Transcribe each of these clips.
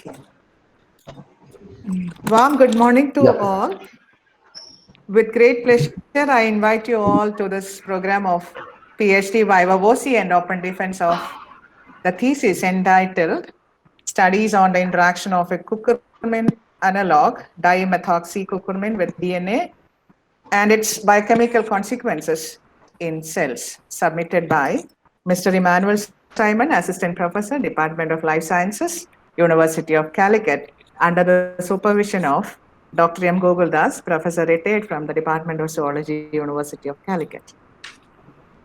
Okay. Warm good morning to Yeah. all. With great pleasure, I invite you all to this program of PhD Viva VOC and Open Defense of the thesis entitled Studies on the Interaction of a Curcumin Analog, Dimethoxycurcumin with DNA and its biochemical consequences in cells, submitted by Mr. Emmanuel Simon, Assistant Professor, Department of Life Sciences, University of Calicut, under the supervision of Dr. M. Gogol Das, Professor retired from the Department of Zoology, University of Calicut.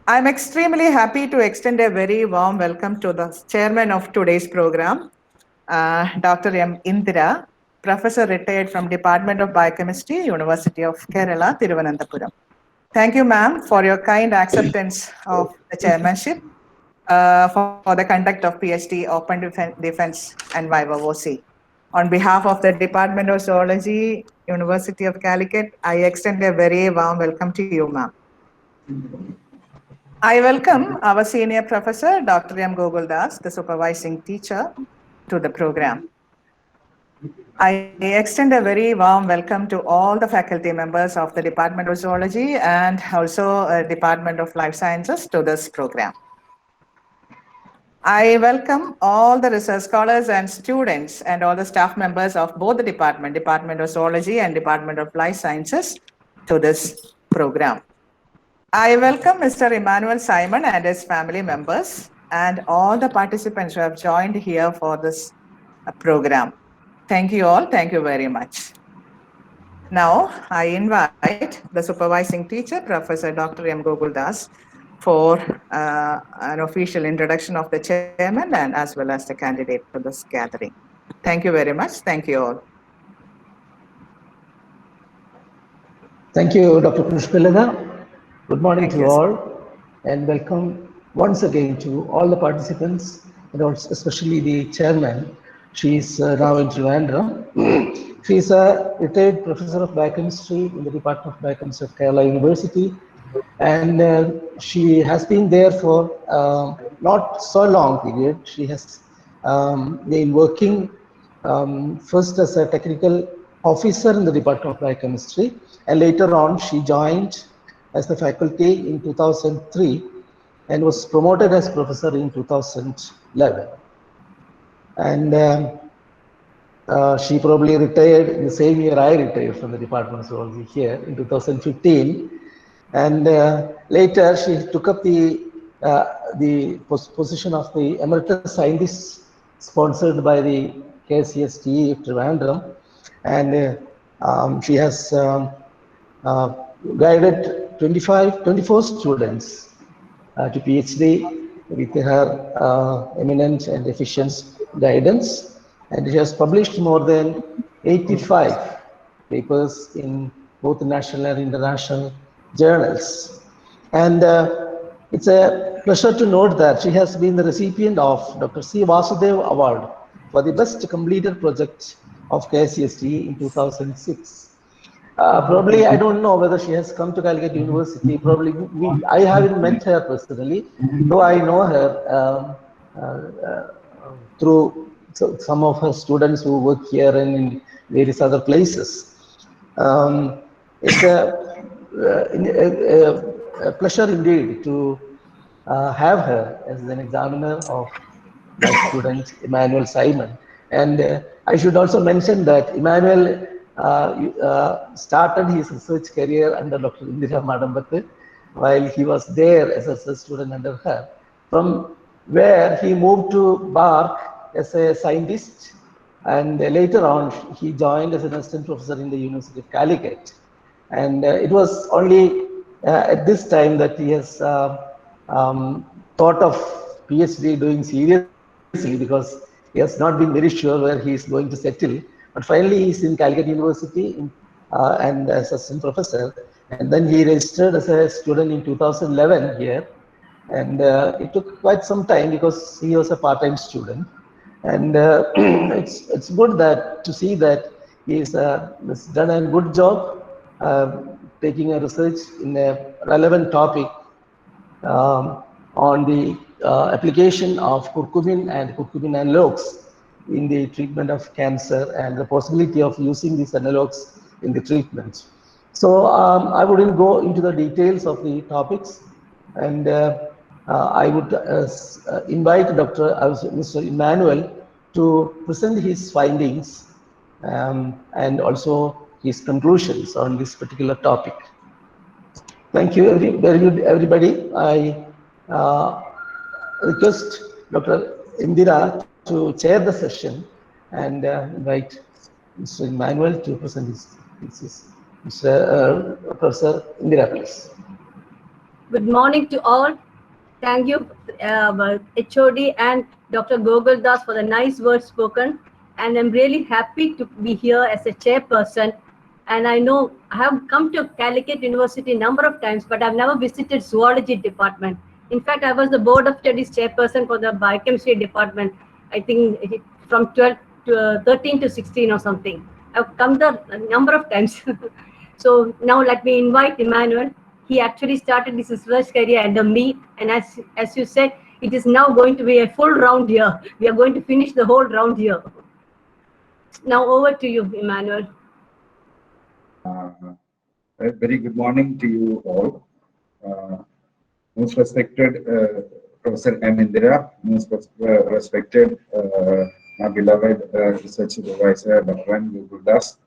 I'm extremely happy to extend a very warm welcome to the chairman of today's program, Dr. M. Indira, Professor retired from Department of Biochemistry, University of Kerala, Thiruvananthapuram. Thank you, ma'am, for your kind acceptance of the chairmanship for the conduct of PhD, Open Defense and Viva VOC. On behalf of the Department of Zoology, University of Calicut, I extend a very warm welcome to you, ma'am. I welcome our senior professor, Dr. M. Gogol Das, the supervising teacher, to the program. I extend a very warm welcome to all the faculty members of the Department of Zoology and also Department of Life Sciences to this program. I welcome all the research scholars and students and all the staff members of both the Department of Zoology and Department of Life Sciences to this program. I welcome Mr. Emmanuel Simon and his family members and all the participants who have joined here for this program. Thank you all. Thank you very much. Now, I invite the supervising teacher, Professor Dr. M. Gogol Das, for an official introduction of the chairman and as well as the candidate for this gathering. Thank you very much. Thank you all. Thank you, Dr. Pushpalata. Good morning Thank to you, sir. all, and welcome once again to all the participants, and also especially the chairman. She is now in Trivandrum. She is a retired professor of biochemistry in the Department of Biochemistry of Kerala University, and she has been there for not so long period. She has been working first as a technical officer in the Department of Biochemistry, and later on she joined as the faculty in 2003 and was promoted as professor in 2011. And she probably retired in the same year I retired from the Department of Zoology here in 2015. And later she took up the position of the emeritus scientist sponsored by the KCSTE Trivandrum, and she has guided 24 students to PhD with her eminent and efficient guidance, and she has published more than 85 papers in both national and international journals. And it's a pleasure to note that she has been the recipient of Dr. C. Vasudev Award for the best completed project of KCST in 2006. Probably, I don't know whether she has come to Calicut University. Probably, I haven't met her personally, though I know her through some of her students who work here and in various other places. It's a pleasure indeed to have her as an examiner of my student Emmanuel Simon. And I should also mention that Emmanuel started his research career under Dr. Indira Madambatte while he was there as a research student under her, from where he moved to BARC as a scientist, and later on he joined as an assistant professor in the University of Calicut. And it was only at this time that he has thought of PhD doing seriously, because he has not been very sure where he is going to settle. But finally, he is in Calicut University and as assistant professor. And then he registered as a student in 2011 here. And it took quite some time because he was a part-time student. And it's good that to see that he's done a good job taking a research in a relevant topic on the application of curcumin and curcumin analogues in the treatment of cancer and the possibility of using these analogs in the treatment. So I wouldn't go into the details of the topics, and I would invite Mr. Emmanuel to present his findings and also his conclusions on this particular topic. Thank you, everybody. I request Dr. Indira to chair the session and invite Mr. Emmanuel to present his thesis. Professor Indira, please. Good morning to all. Thank you, HOD and Dr. Gogol Das for the nice words spoken. And I'm really happy to be here as a chairperson. And I know I have come to Calicut University a number of times, but I've never visited zoology department. In fact, I was the board of studies chairperson for the biochemistry department. I think from 12 to 13 to 16 or something. I've come there a number of times. So now let me invite Emmanuel. He actually started his research career under me, and as you said, it is now going to be a full round year. We are going to finish the whole round year. Now over to you, Emmanuel. A very good morning to you all. Most respected Professor M. Indira, most respected my beloved research supervisor, Dr. M. Gogol Das,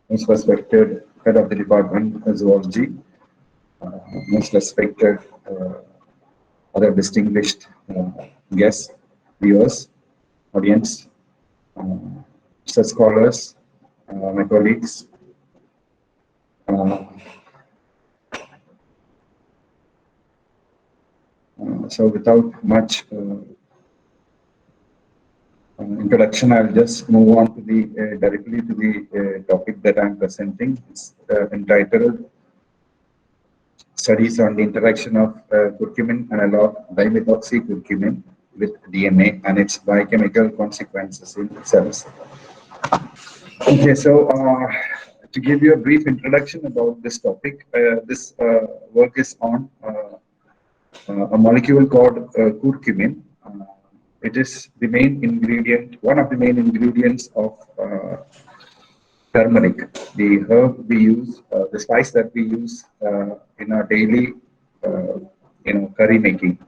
most respected head of the department of zoology, most respected other distinguished guests, viewers, audience, research scholars, my colleagues. So without much introduction, I'll just move on to the directly to the topic that I'm presenting. It's entitled Studies on the Interaction of Curcumin Analog Dimethoxycurcumin with DNA and its Biochemical Consequences in Cells. Okay, so to give you a brief introduction about this topic, this work is on a molecule called curcumin. It is the main ingredient, one of the main ingredients of turmeric, the herb we use, the spice that we use in our daily, curry making.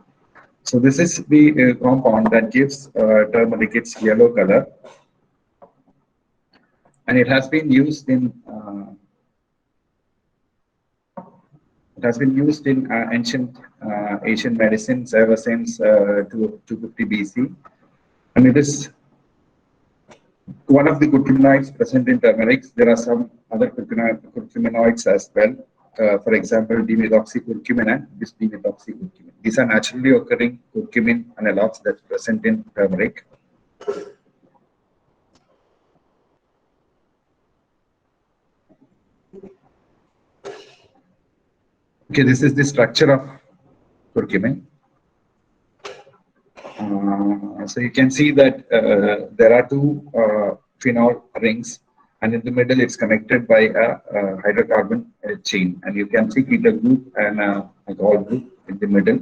So this is the compound that gives turmeric its yellow color, and it has been used in ancient Asian medicines ever since 250 BC, and it is one of the curcuminoids present in turmeric. There are some other curcuminoids as well. For example, dimethoxycurcumin and bis-dimethoxycurcumin. These are naturally occurring curcumin analogs that are present in turmeric. Okay, this is the structure of curcumin. So you can see that there are two phenol rings, and in the middle it's connected by a hydrocarbon chain, and you can see ketone group and alcohol group in the middle.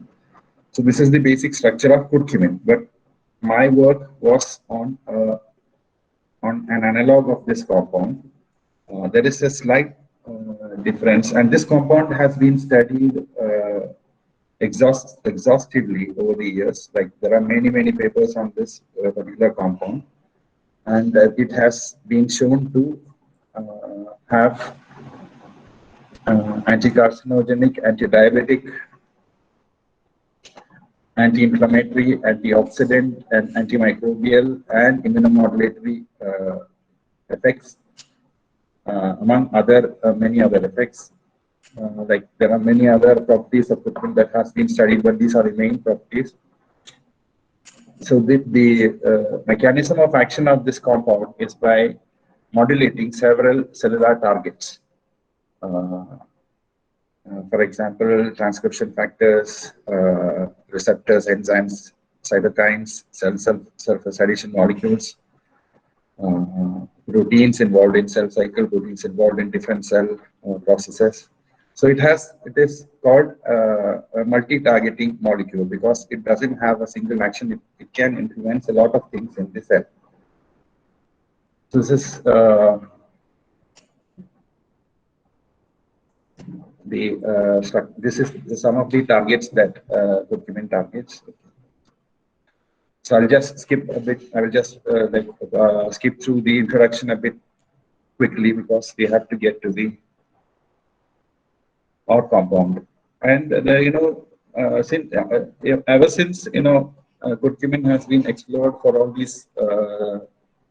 So this is the basic structure of curcumin. But my work was on an analog of this compound. There is a slight difference, and this compound has been studied exhaustively over the years. Like there are many papers on this particular compound, and it has been shown to have anti-carcinogenic, anti-diabetic, anti-inflammatory, antioxidant, and antimicrobial and immunomodulatory effects, among other many other effects. Like there are many other properties of curcumin that has been studied, but these are the main properties. So the mechanism of action of this compound is by modulating several cellular targets. For example, transcription factors, receptors, enzymes, cytokines, cell surface adhesion molecules, proteins involved in cell cycle, proteins involved in different cell processes. So it is called a multi-targeting molecule because it doesn't have a single action. It can influence a lot of things in the cell. So this is this is some of the targets that curcumin targets. So I'll just skip a bit. I will just skip through the introduction a bit quickly because we have to get to the our compound. And since ever since curcumin has been explored for all these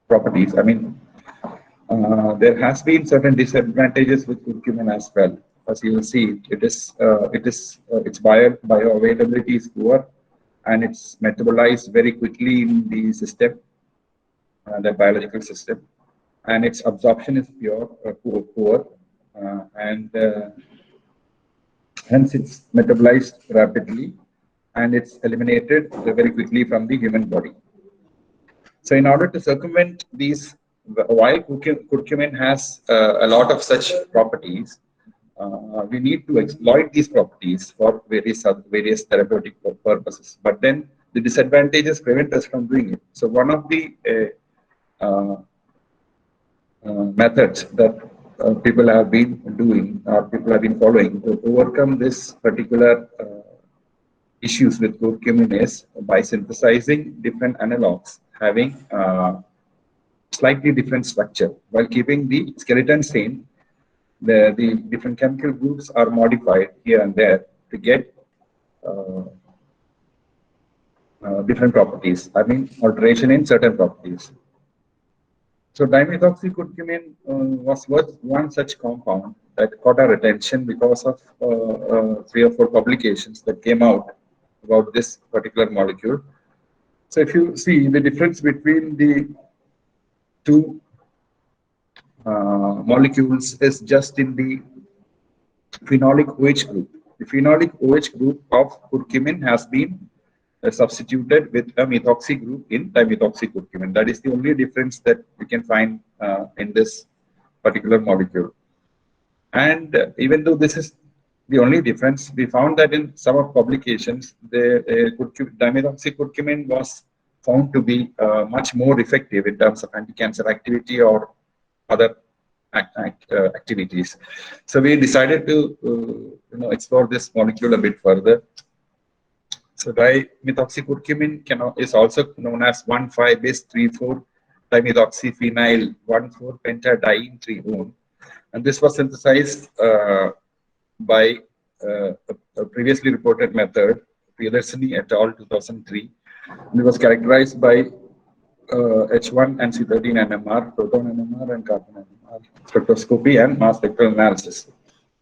properties. I mean, there has been certain disadvantages with curcumin as well. As you will see, its bioavailability is poor, and it's metabolized very quickly in the system, the biological system, and its absorption is poor, and hence it's metabolized rapidly, and it's eliminated very quickly from the human body. So in order to circumvent these, while curcumin has a lot of such properties, we need to exploit these properties for various therapeutic purposes. But then the disadvantages prevent us from doing it. So one of the methods that people have been doing or people have been following to overcome this particular issues with curcumin is by synthesizing different analogs having slightly different structure while keeping the skeleton same. The different chemical groups are modified here and there to get different properties. I mean, alteration in certain properties. So dimethoxycurcumin was one such compound that caught our attention because of 3 or 4 publications that came out about this particular molecule. So if you see the difference between the two molecules is just in the phenolic OH group. The phenolic OH group of curcumin has been substituted with a methoxy group in dimethoxycurcumin. That is the only difference that we can find in this particular molecule. And even though this is the only difference, we found that in some of publications, the dimethoxycurcumin was found to be much more effective in terms of anti-cancer activity or other activities. So we decided to explore this molecule a bit further. So dimethoxycurcumin is also known as 1,5-bis-3,4 dimethoxyphenyl 1,4-pentadiene 3-one, and this was synthesized by a previously reported method, Priyadarshini et al. 2003. And it was characterized by H1 and C13 NMR, proton NMR, and carbon NMR spectroscopy and mass spectral analysis.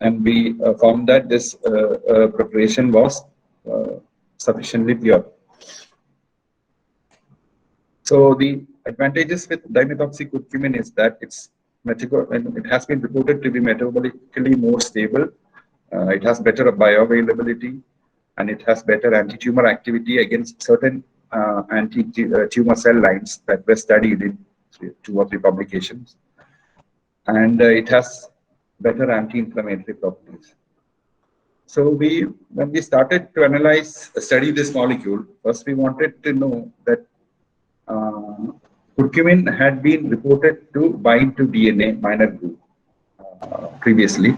And we found that this preparation was sufficiently pure. So the advantages with dimethoxycurcumin is that it has been reported to be metabolically more stable. It has better bioavailability, and it has better anti-tumor activity against certain anti-tumor cell lines that were studied in 2 or 3 publications. And it has better anti-inflammatory properties. So when we started to study this molecule, first we wanted to know that curcumin had been reported to bind to DNA minor group previously.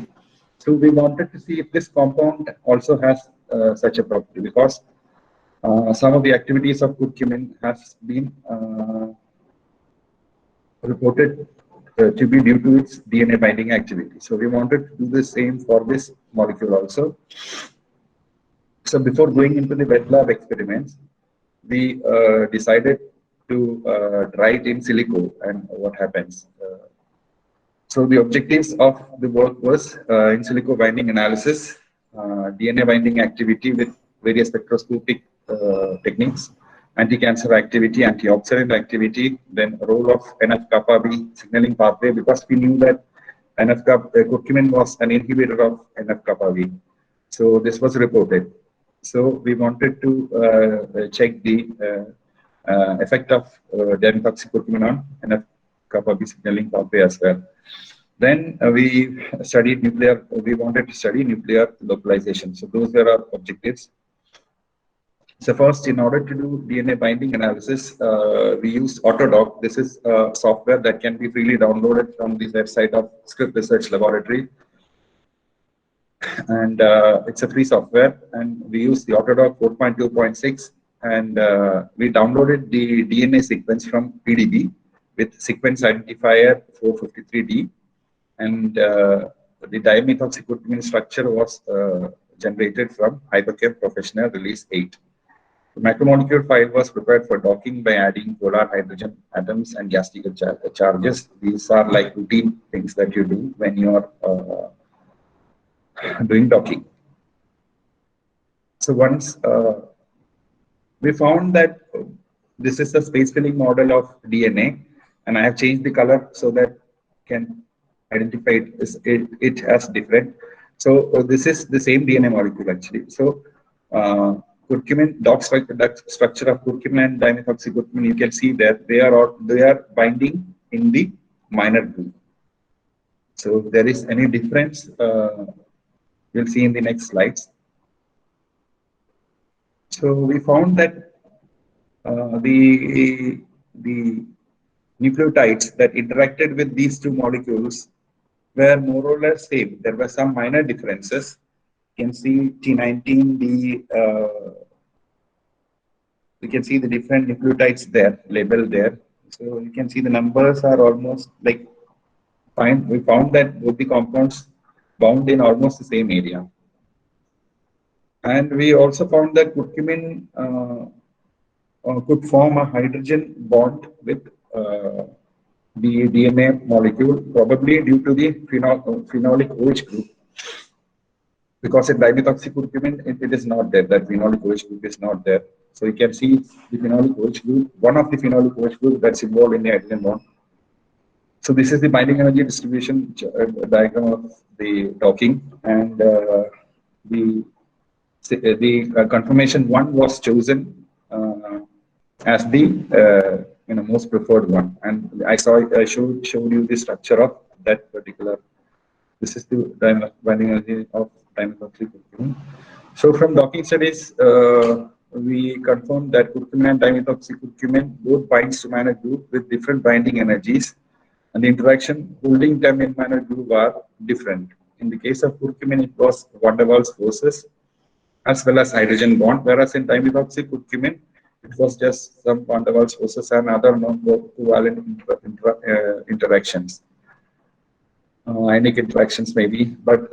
So we wanted to see if this compound also has such a property, because some of the activities of curcumin has been reported to be due to its DNA binding activity. So we wanted to do the same for this molecule also. So before going into the wet lab experiments, we decided to try it in silico and what happens. So the objectives of the work was in silico binding analysis, DNA binding activity with various spectroscopic techniques, anti-cancer activity, antioxidant activity, then role of NF-kappa B signaling pathway, because we knew that curcumin was an inhibitor of NF-kappa B. So this was reported. So we wanted to check the effect of dimethoxycurcumin on NF-kappa B signaling pathway as well. Then we studied nuclear, we wanted to study nuclear localization. So those were our objectives. So first, in order to do DNA binding analysis, we used Autodoc. This is a software that can be freely downloaded from the website of Script Research Laboratory. And it's a free software. And we use the Autodoc 4.2.6. And we downloaded the DNA sequence from PDB with sequence identifier 453D. And the dimethoxycurcumin structure was generated from Hyperchem Professional Release 8. The macromolecule file was prepared for docking by adding polar hydrogen atoms and gas charges. These are like routine things that you do when you are doing docking. So once we found that this is a space filling model of DNA, and I have changed the color so that can identify it as different. So this is the same DNA molecule actually. So curcumin, dot structure of curcumin and dimethoxycurcumin, you can see that they are binding in the minor group. So if there is any difference, we'll see in the next slides. So we found that the nucleotides that interacted with these two molecules were more or less same. There were some minor differences. You can see T19, you can see the different nucleotides there, labeled there. So you can see the numbers are almost like fine. We found that both the compounds bound in almost the same area. And we also found that curcumin could form a hydrogen bond with the DNA molecule, probably due to the phenolic OH group. Because in dimethoxycurcumin, it is not there, that phenolic OH group is not there. So you can see the phenolic OH group, one of the phenolic OH group that's involved in the hydrogen bond. So this is the binding energy distribution diagram of the docking, and the conformation 1 was chosen as the most preferred one, and I showed you the structure of that particular. This is the binding energy of dimethoxycurcumin. So from docking studies, we confirmed that curcumin and dimethoxycurcumin both binds to minor group with different binding energies, and the interaction holding them in minor group are different. In the case of curcumin, it was van der Waals forces as well as hydrogen bond, whereas in dimethoxycurcumin, it was just some van der Waals forces and other non-covalent interactions. Ionic interactions maybe, but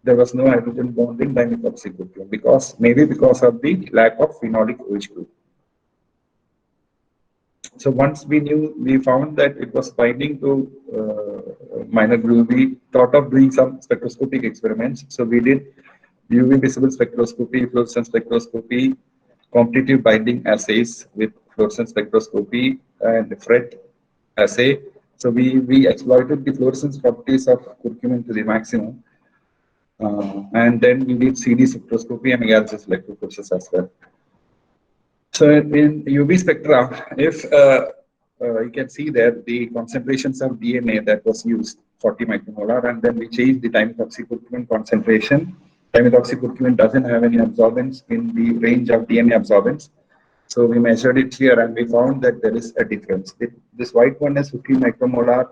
there was no hydrogen bond in dimethoxycurcumin because of the lack of phenolic OH group. So once we found that it was binding to minor group, we thought of doing some spectroscopic experiments. So we did UV visible spectroscopy, fluorescence spectroscopy, competitive binding assays with fluorescence spectroscopy and FRET assay. So we exploited the fluorescence properties of curcumin to the maximum. And then we did CD spectroscopy and gaseous electrophoresis as well. So in UV spectra, if you can see there the concentrations of DNA that was used, 40 micromolar, and then we changed the dimethoxycurcumin concentration. Dimethoxycurcumin doesn't have any absorbance in the range of DNA absorbance. So we measured it here and we found that there is a difference. This white one is 50 micromolar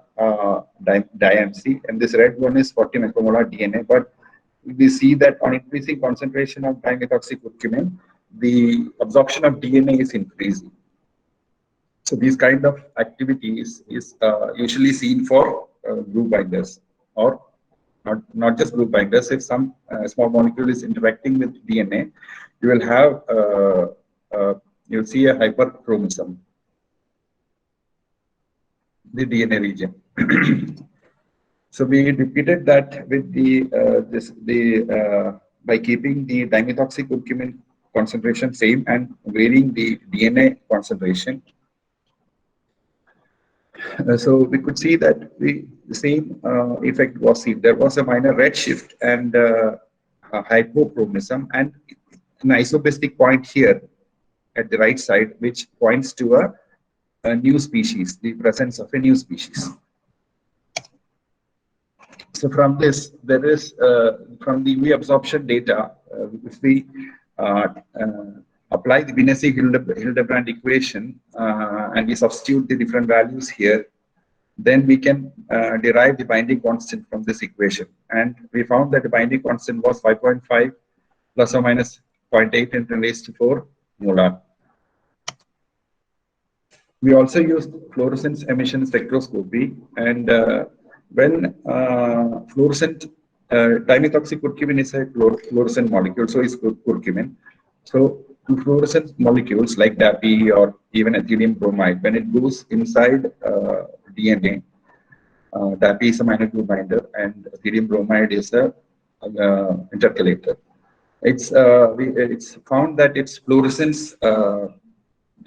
DIMC and this red one is 40 micromolar DNA. But we see that on increasing concentration of dimethoxycurcumin, the absorption of DNA is increasing. So these kind of activities is usually seen for group binders, or not just group binders. If some small molecule is interacting with DNA, you will have you'll see a hyperchromism, the DNA region. So we repeated that with by keeping the dimethoxycurcumin concentration same and varying the DNA concentration. So we could see that the same effect was seen. There was a minor red shift and hypochromism and an isobestic point here at the right side, which points to a new species, the presence of a new species. So from this, there is from the UV absorption data, if we uh, uh, apply the Vinesse-Hildebrand equation and we substitute the different values here, then we can derive the binding constant from this equation. And we found that the binding constant was 5.5 plus or minus 0.8 × 10⁴ molar. We also used fluorescence emission spectroscopy, and when fluorescent dimethoxy curcumin is a fluorescent molecule, so is curcumin. So fluorescent molecules like DAPI or even ethylene bromide, when it goes inside DNA, DAPI is a minor groove binder and ethylene bromide is a intercalator. It's found that its fluorescence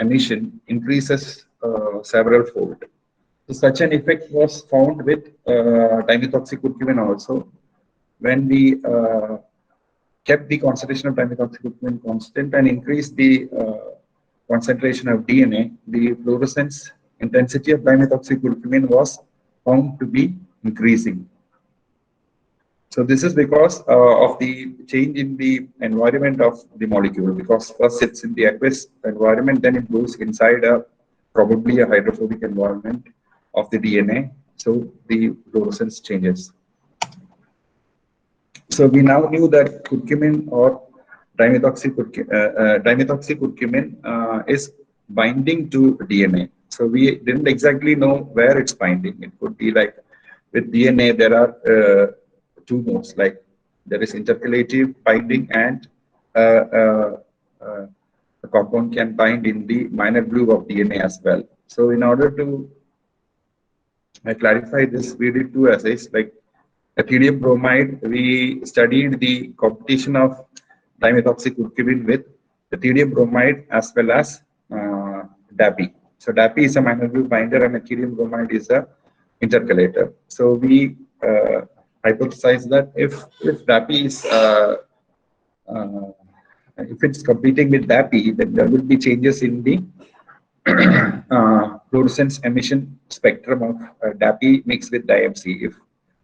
emission increases several fold. So such an effect was found with dimethoxy curcumin also. When we kept the concentration of dimethoxy curcumin constant and increased the concentration of DNA, the fluorescence intensity of dimethoxy curcumin was found to be increasing. So this is because of the change in the environment of the molecule, because first it's in the aqueous environment, then it goes inside probably a hydrophobic environment of the DNA. So the fluorescence changes. So we now knew that curcumin or dimethoxy curcumin is binding to DNA. So we didn't exactly know where it's binding. It could be like with DNA, there are two modes, like there is intercalative binding and the compound can bind in the minor groove of DNA as well. So in order to clarify this, we did two assays, like ethylene bromide. We studied the competition of dimethoxy curcumin with ethylene bromide as well as DAPI. So DAPI is a minor groove binder and ethylene bromide is a intercalator. So we hypothesize that if DAPI is if it's competing with DAPI, then there will be changes in the fluorescence emission spectrum of DAPI mixed with DIMC. If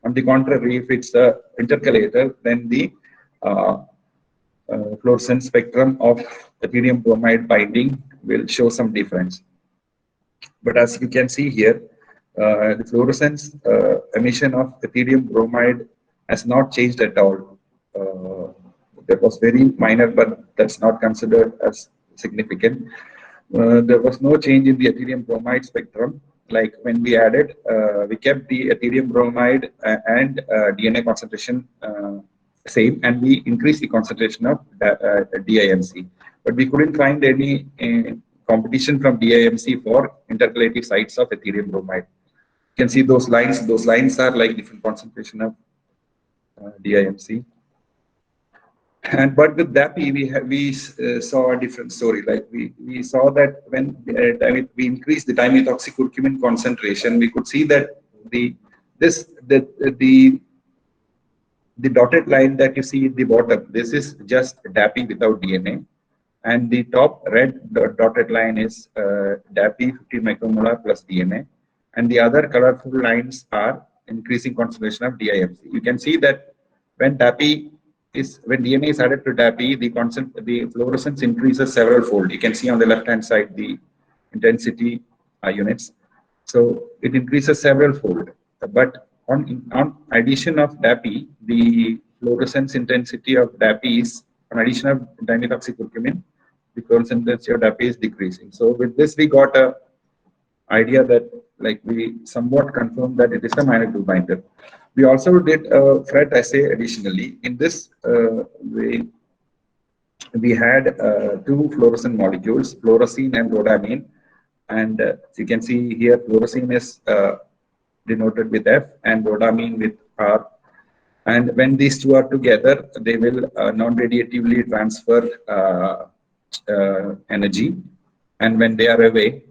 on the contrary, if it's the intercalator, then the fluorescence spectrum of ethylene bromide binding will show some difference. But as you can see here, the fluorescence emission of ethylene bromide has not changed at all. That was very minor, but that's not considered as significant. There was no change in the ethylene bromide spectrum. Like when we added, we kept the ethylene bromide and DNA concentration same, and we increased the concentration of DIMC. But we couldn't find any competition from DIMC for intercalative sites of ethylene bromide. You can see those lines. Those lines are like different concentration of DIMC. And but with DAPI, we saw a different story. Like we saw that when we increased the dimethoxy curcumin concentration, we could see that the dotted line that you see at the bottom, this is just DAPI without DNA, and the top red dotted line is DAPI 50 micromolar plus DNA, and the other colorful lines are increasing concentration of DIMC. You can see that when DNA is added to DAPI, the fluorescence increases several fold. You can see on the left hand side the intensity units. So it increases several fold. But on addition of DAPI, the fluorescence intensity of DAPI is, on addition of dimethoxy curcumin, the fluorescence intensity of DAPI is decreasing. So with this, we got a idea that, like, we somewhat confirmed that it is a minor groove binder. We also did a FRET assay additionally. In this, we had two fluorescent molecules, fluorescein and rhodamine. And you can see here, fluorescein is denoted with F and rhodamine with R. And when these two are together, they will non-radiatively transfer energy. And when they are away,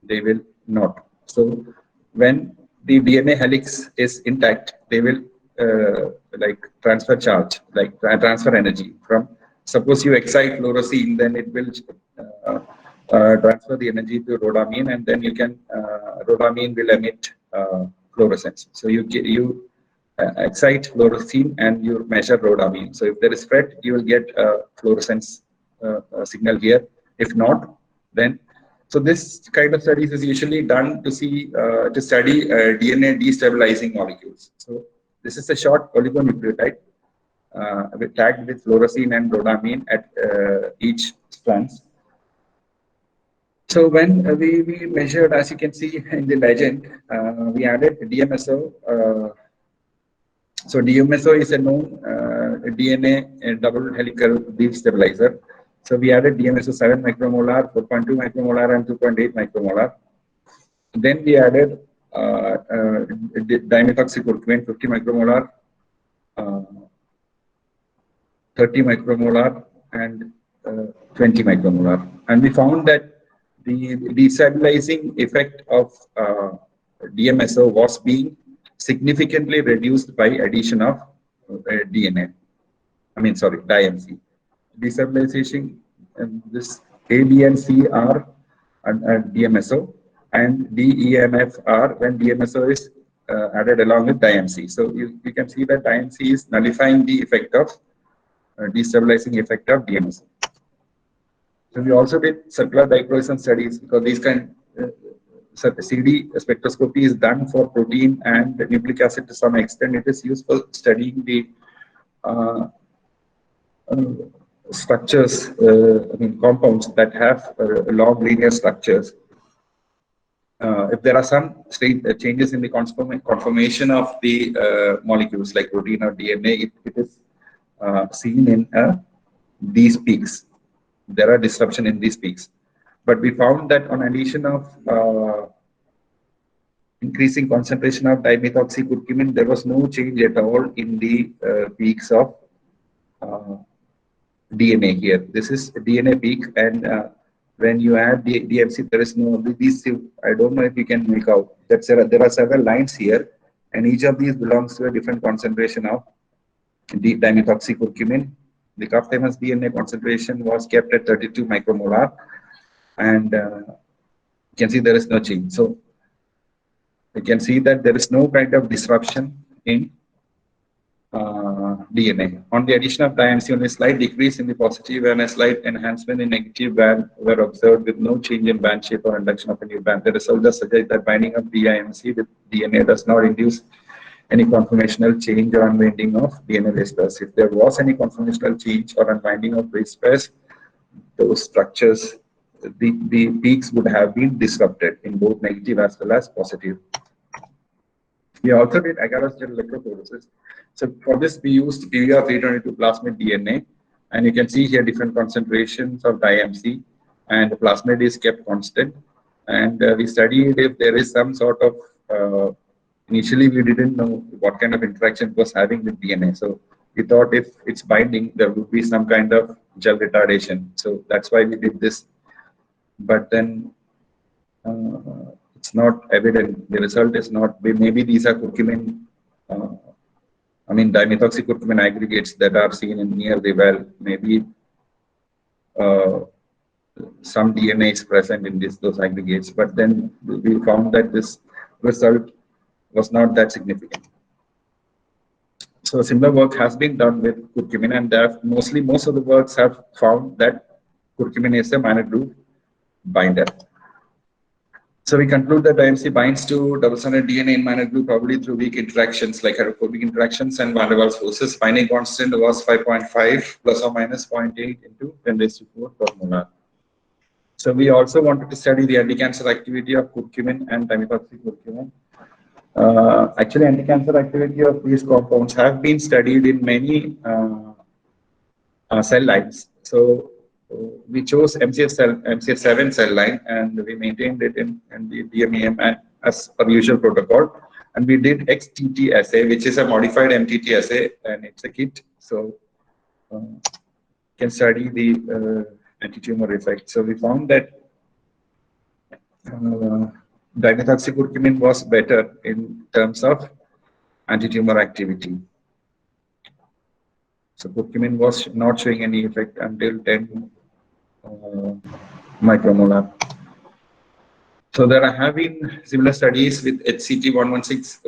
they will not. So when the DNA helix is intact, they will like transfer charge, like transfer energy from, suppose you excite fluorescein, then it will transfer the energy to rhodamine, and then you can rhodamine will emit fluorescence. So you excite fluorescein and you measure rhodamine. So if there is FRET, you will get a fluorescence signal here. If not, then so this kind of studies is usually done to see to study DNA destabilizing molecules. So this is a short oligonucleotide tagged with fluorescein and rhodamine at each strands. So when we measured, as you can see in the legend, we added DMSO. So DMSO is a known DNA double helical destabilizer. So we added DMSO 7 micromolar, 4.2 micromolar, and 2.8 micromolar. Then we added dimethoxycurcumin 50 micromolar, 30 micromolar, and 20 micromolar. And we found that the destabilizing effect of DMSO was being significantly reduced by addition of DMC. Destabilization, this A, B, and C are DMSO, and D, E, and F are when DMSO is added along with DMC. So you can see that DMC is nullifying the effect of destabilizing effect of DMSO. So we also did circular dichromation studies because these kind CD spectroscopy is done for protein and nucleic acid to some extent. It is used for studying the structures, compounds that have long linear structures. If there are some changes in the conformation of the molecules like protein or DNA, it is seen in these peaks. There are disruption in these peaks. But we found that on addition of increasing concentration of dimethoxycurcumin, there was no change at all in the peaks of DNA here. This is DNA peak, and when you add the DMC, there is no these. I don't know if you can make out that there are several lines here, and each of these belongs to a different concentration of the dimethoxycurcumin. The cup famous DNA concentration was kept at 32 micromolar, and you can see there is no change. So you can see that there is no kind of disruption in DNA. On the addition of DMC, only a slight decrease in the positive and a slight enhancement in negative band were observed with no change in band shape or induction of a new band. The result does suggest that binding of DMC with DNA does not induce any conformational change or unwinding of DNA base pairs. If there was any conformational change or unwinding of base pairs, those structures, the peaks would have been disrupted in both negative as well as positive. We also did agarose gel electrophoresis. So for this, we used PVR 322 plasmid DNA, and you can see here different concentrations of DMC, and the plasmid is kept constant. And we studied if there is some sort of initially, we didn't know what kind of interaction it was having with DNA. So we thought if it's binding, there would be some kind of gel retardation. So that's why we did this. But then it's not evident. The result is not. Maybe these are curcumin, dimethoxycurcumin aggregates that are seen in near the well. Maybe some DNA is present in those aggregates. But then we found that this result was not that significant. So similar work has been done with curcumin, and most of the works have found that curcumin is a minor groove binder. So we conclude that DMC binds to double-stranded DNA in minor groove probably through weak interactions like hydrophobic interactions and van der Waals forces. Binding constant was 5.5 plus or minus 0.8 into 10⁴ per molar. So we also wanted to study the anti-cancer activity of curcumin and dimethoxycurcumin. Actually, anti-cancer activity of these compounds have been studied in many cell lines. So we chose MCF7 cell line, and we maintained it in the DMEM and as per usual protocol. And we did XTT assay, which is a modified MTT assay, and it's a kit. So can study the anti-tumor effect. So we found that dimethoxycurcumin was better in terms of anti-tumor activity. So curcumin was not showing any effect until 10 micromolar. So there have been similar studies with HCT116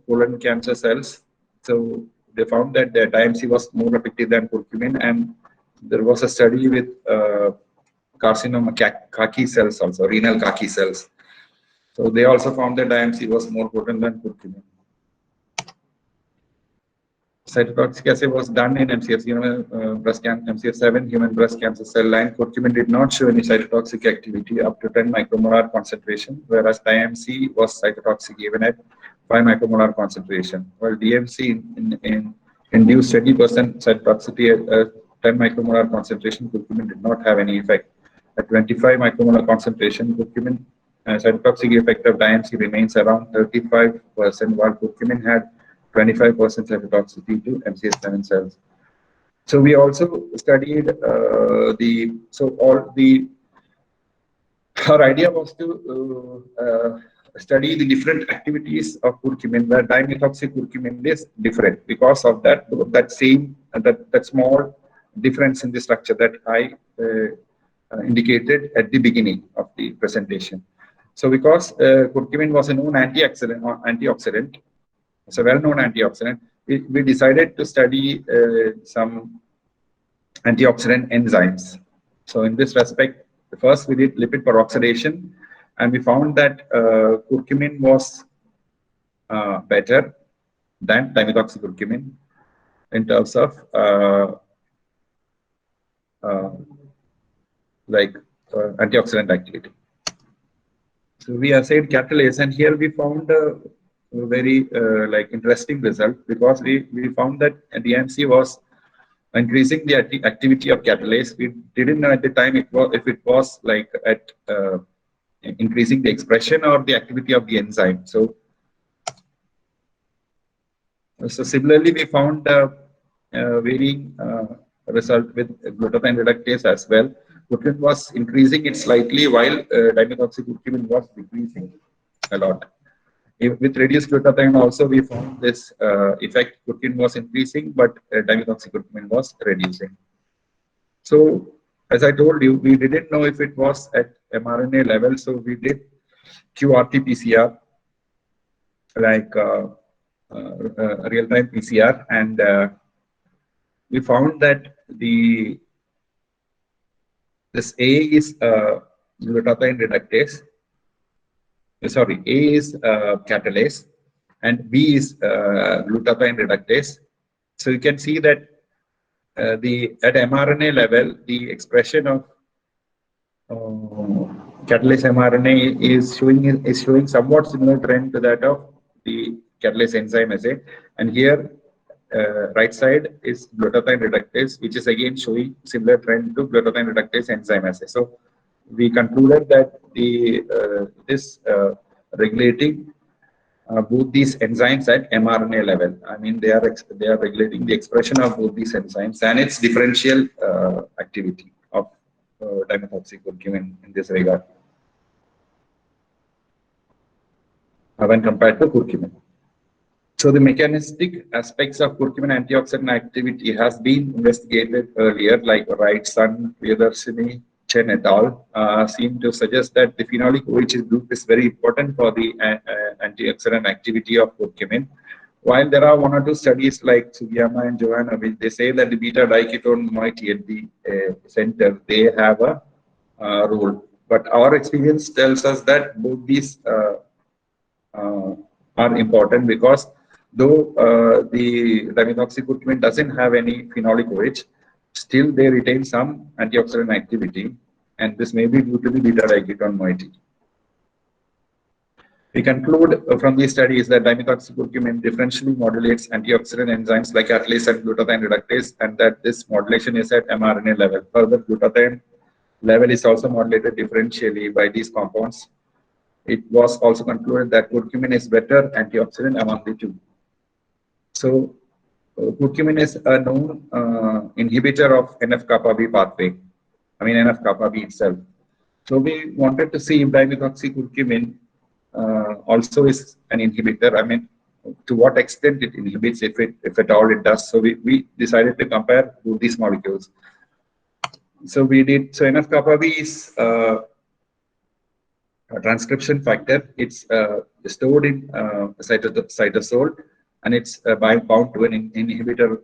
colon cancer cells, So they found that the DIMC was more effective than curcumin, and there was a study with carcinoma Kaki cells also, renal Kaki cells. So they also found that DIMC was more potent than curcumin. Cytotoxic assay was done in MCF breast cancer, MCF7 human breast cancer cell line. Curcumin did not show any cytotoxic activity up to 10 micromolar concentration, whereas DIMC was cytotoxic even at 5 micromolar concentration. While DMC induced 20% cytotoxicity at 10 micromolar concentration, curcumin did not have any effect. At 25 micromolar concentration, curcumin cytotoxic effect of DIMC remains around 35%, while curcumin had 25% cytotoxicity to MCF7 cells. So we also studied our idea was to study the different activities of curcumin, where dimethoxy curcumin is different because of that small difference in the structure that I indicated at the beginning of the presentation. So because curcumin was a known antioxidant, it's a well-known antioxidant, we decided to study some antioxidant enzymes. So in this respect, first we did lipid peroxidation, and we found that curcumin was better than dimethoxycurcumin in terms of antioxidant activity. So we assayed catalase, and here we found a very interesting result, because we found that DMC was increasing the activity of catalase. We didn't know at the time if it was like at increasing the expression or the activity of the enzyme. So similarly, we found varying result with glutathione reductase as well. Curcumin was increasing it slightly, while dimethoxycurcumin was decreasing a lot. With reduced glutathione also, we found this effect. Curcumin was increasing, but dimethoxycurcumin was reducing. So as I told you, we didn't know if it was at mRNA level, so we did qRT-PCR, like real-time PCR, and we found that this A is glutathione reductase. Sorry, A is catalase, and B is glutathione reductase. So you can see that at mRNA level, the expression of catalase mRNA is showing somewhat similar trend to that of the catalase enzyme assay. And here, right side is glutathione reductase, which is again showing similar trend to glutathione reductase enzyme assay. So we concluded that this regulating both these enzymes at mRNA level. I mean, they are regulating the expression of both these enzymes and its differential activity of dimethoxycurcumin in this regard when compared to curcumin. So the mechanistic aspects of curcumin antioxidant activity has been investigated earlier, like Wright, Sun, Priyadarshini, Chen et al. Seem to suggest that the phenolic OH group is very important for the antioxidant activity of curcumin. While there are one or two studies like Sugiyama and Johanna, which they say that the beta diketone moiety at the center, they have a role. But our experience tells us that both these are important, because though the dimethoxycurcumin doesn't have any phenolic OH, still they retain some antioxidant activity, and this may be due to the beta diketone moiety. We conclude from these studies that dimethoxycurcumin differentially modulates antioxidant enzymes like catalase and glutathione reductase, and that this modulation is at mRNA level. Further, glutathione level is also modulated differentially by these compounds. It was also concluded that curcumin is better antioxidant among the two. So curcumin is a known inhibitor of NF-kappa B pathway. I mean NF-kappa B itself. So we wanted to see if dimethoxycurcumin also is an inhibitor. I mean, to what extent it inhibits, if at all it does. So we decided to compare both these molecules. So we did. So NF-kappa B is a transcription factor. It's stored in cytosol, and it's bound to an inhibitor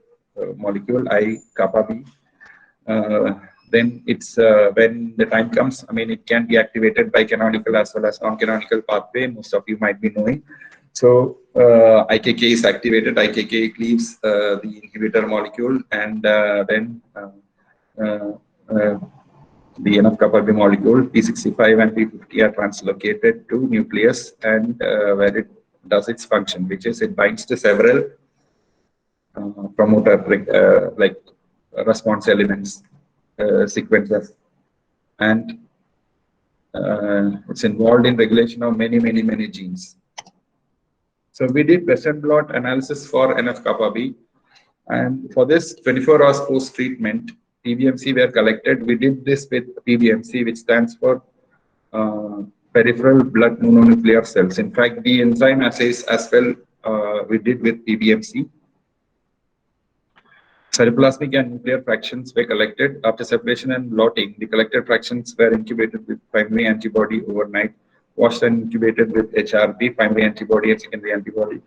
molecule I-kappa B. Then it's when the time comes, I mean, it can be activated by canonical as well as non-canonical pathway. Most of you might be knowing. So IKK is activated. IKK cleaves the inhibitor molecule, and then the NF-kappa B molecule P65 and P50 are translocated to nucleus, and where it does its function, which is it binds to several promoter like response elements sequences, and it's involved in regulation of many genes. So we did Western blot analysis for NF-kappa B, and for this 24 hours post treatment, PBMC were collected. We did this with PBMC, which stands for peripheral blood mononuclear cells. In fact, the enzyme assays as well we did with PBMC. Cytoplasmic and nuclear fractions were collected. After separation and blotting, the collected fractions were incubated with primary antibody overnight, washed and incubated with HRB, primary antibody and secondary antibody,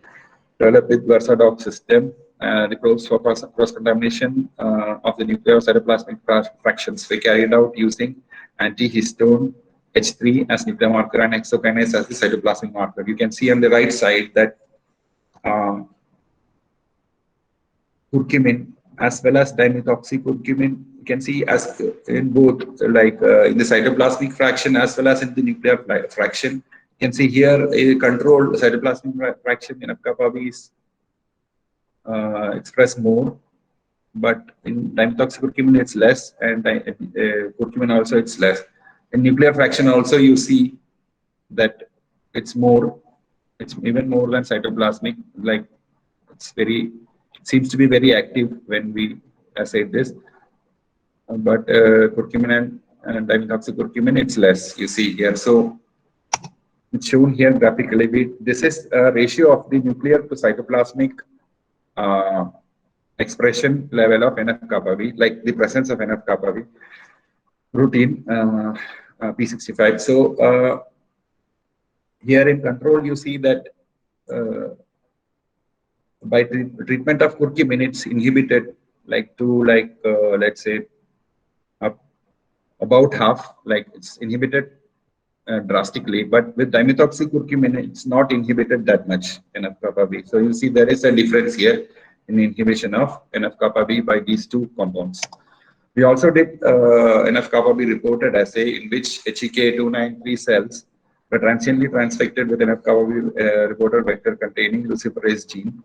developed with Versadoc system. The probes for cross-contamination of the nuclear cytoplasmic fractions were carried out using antihistone H3 as nuclear marker and hexokinase as the cytoplasmic marker. You can see on the right side that curcumin as well as dimethoxycurcumin, you can see as in both, like in the cytoplasmic fraction as well as in the nuclear fraction. You can see here a controlled cytoplasmic fraction in NF-kappa B is expressed more, but in dimethoxycurcumin it's less, and curcumin also it's less. In nuclear fraction also you see that it's more, it's even more than cytoplasmic, like it's very, seems to be very active when we assay this, but curcumin and dimethoxycurcumin it's less, you see here. So it's shown here graphically. This is a ratio of the nuclear to cytoplasmic expression level of NF-kappa B, like the presence of NF-kappa B protein P65. So here in control you see that by treatment of curcumin, it's inhibited like to like let's say about half, like it's inhibited drastically, but with dimethoxycurcumin it's not inhibited that much NF-kappa B. So you see there is a difference here in the inhibition of NF-kappa B by these two compounds. We also did NF-kappa B reported assay in which HEK293 cells were transiently transfected with NF-kappa B reporter vector containing luciferase gene.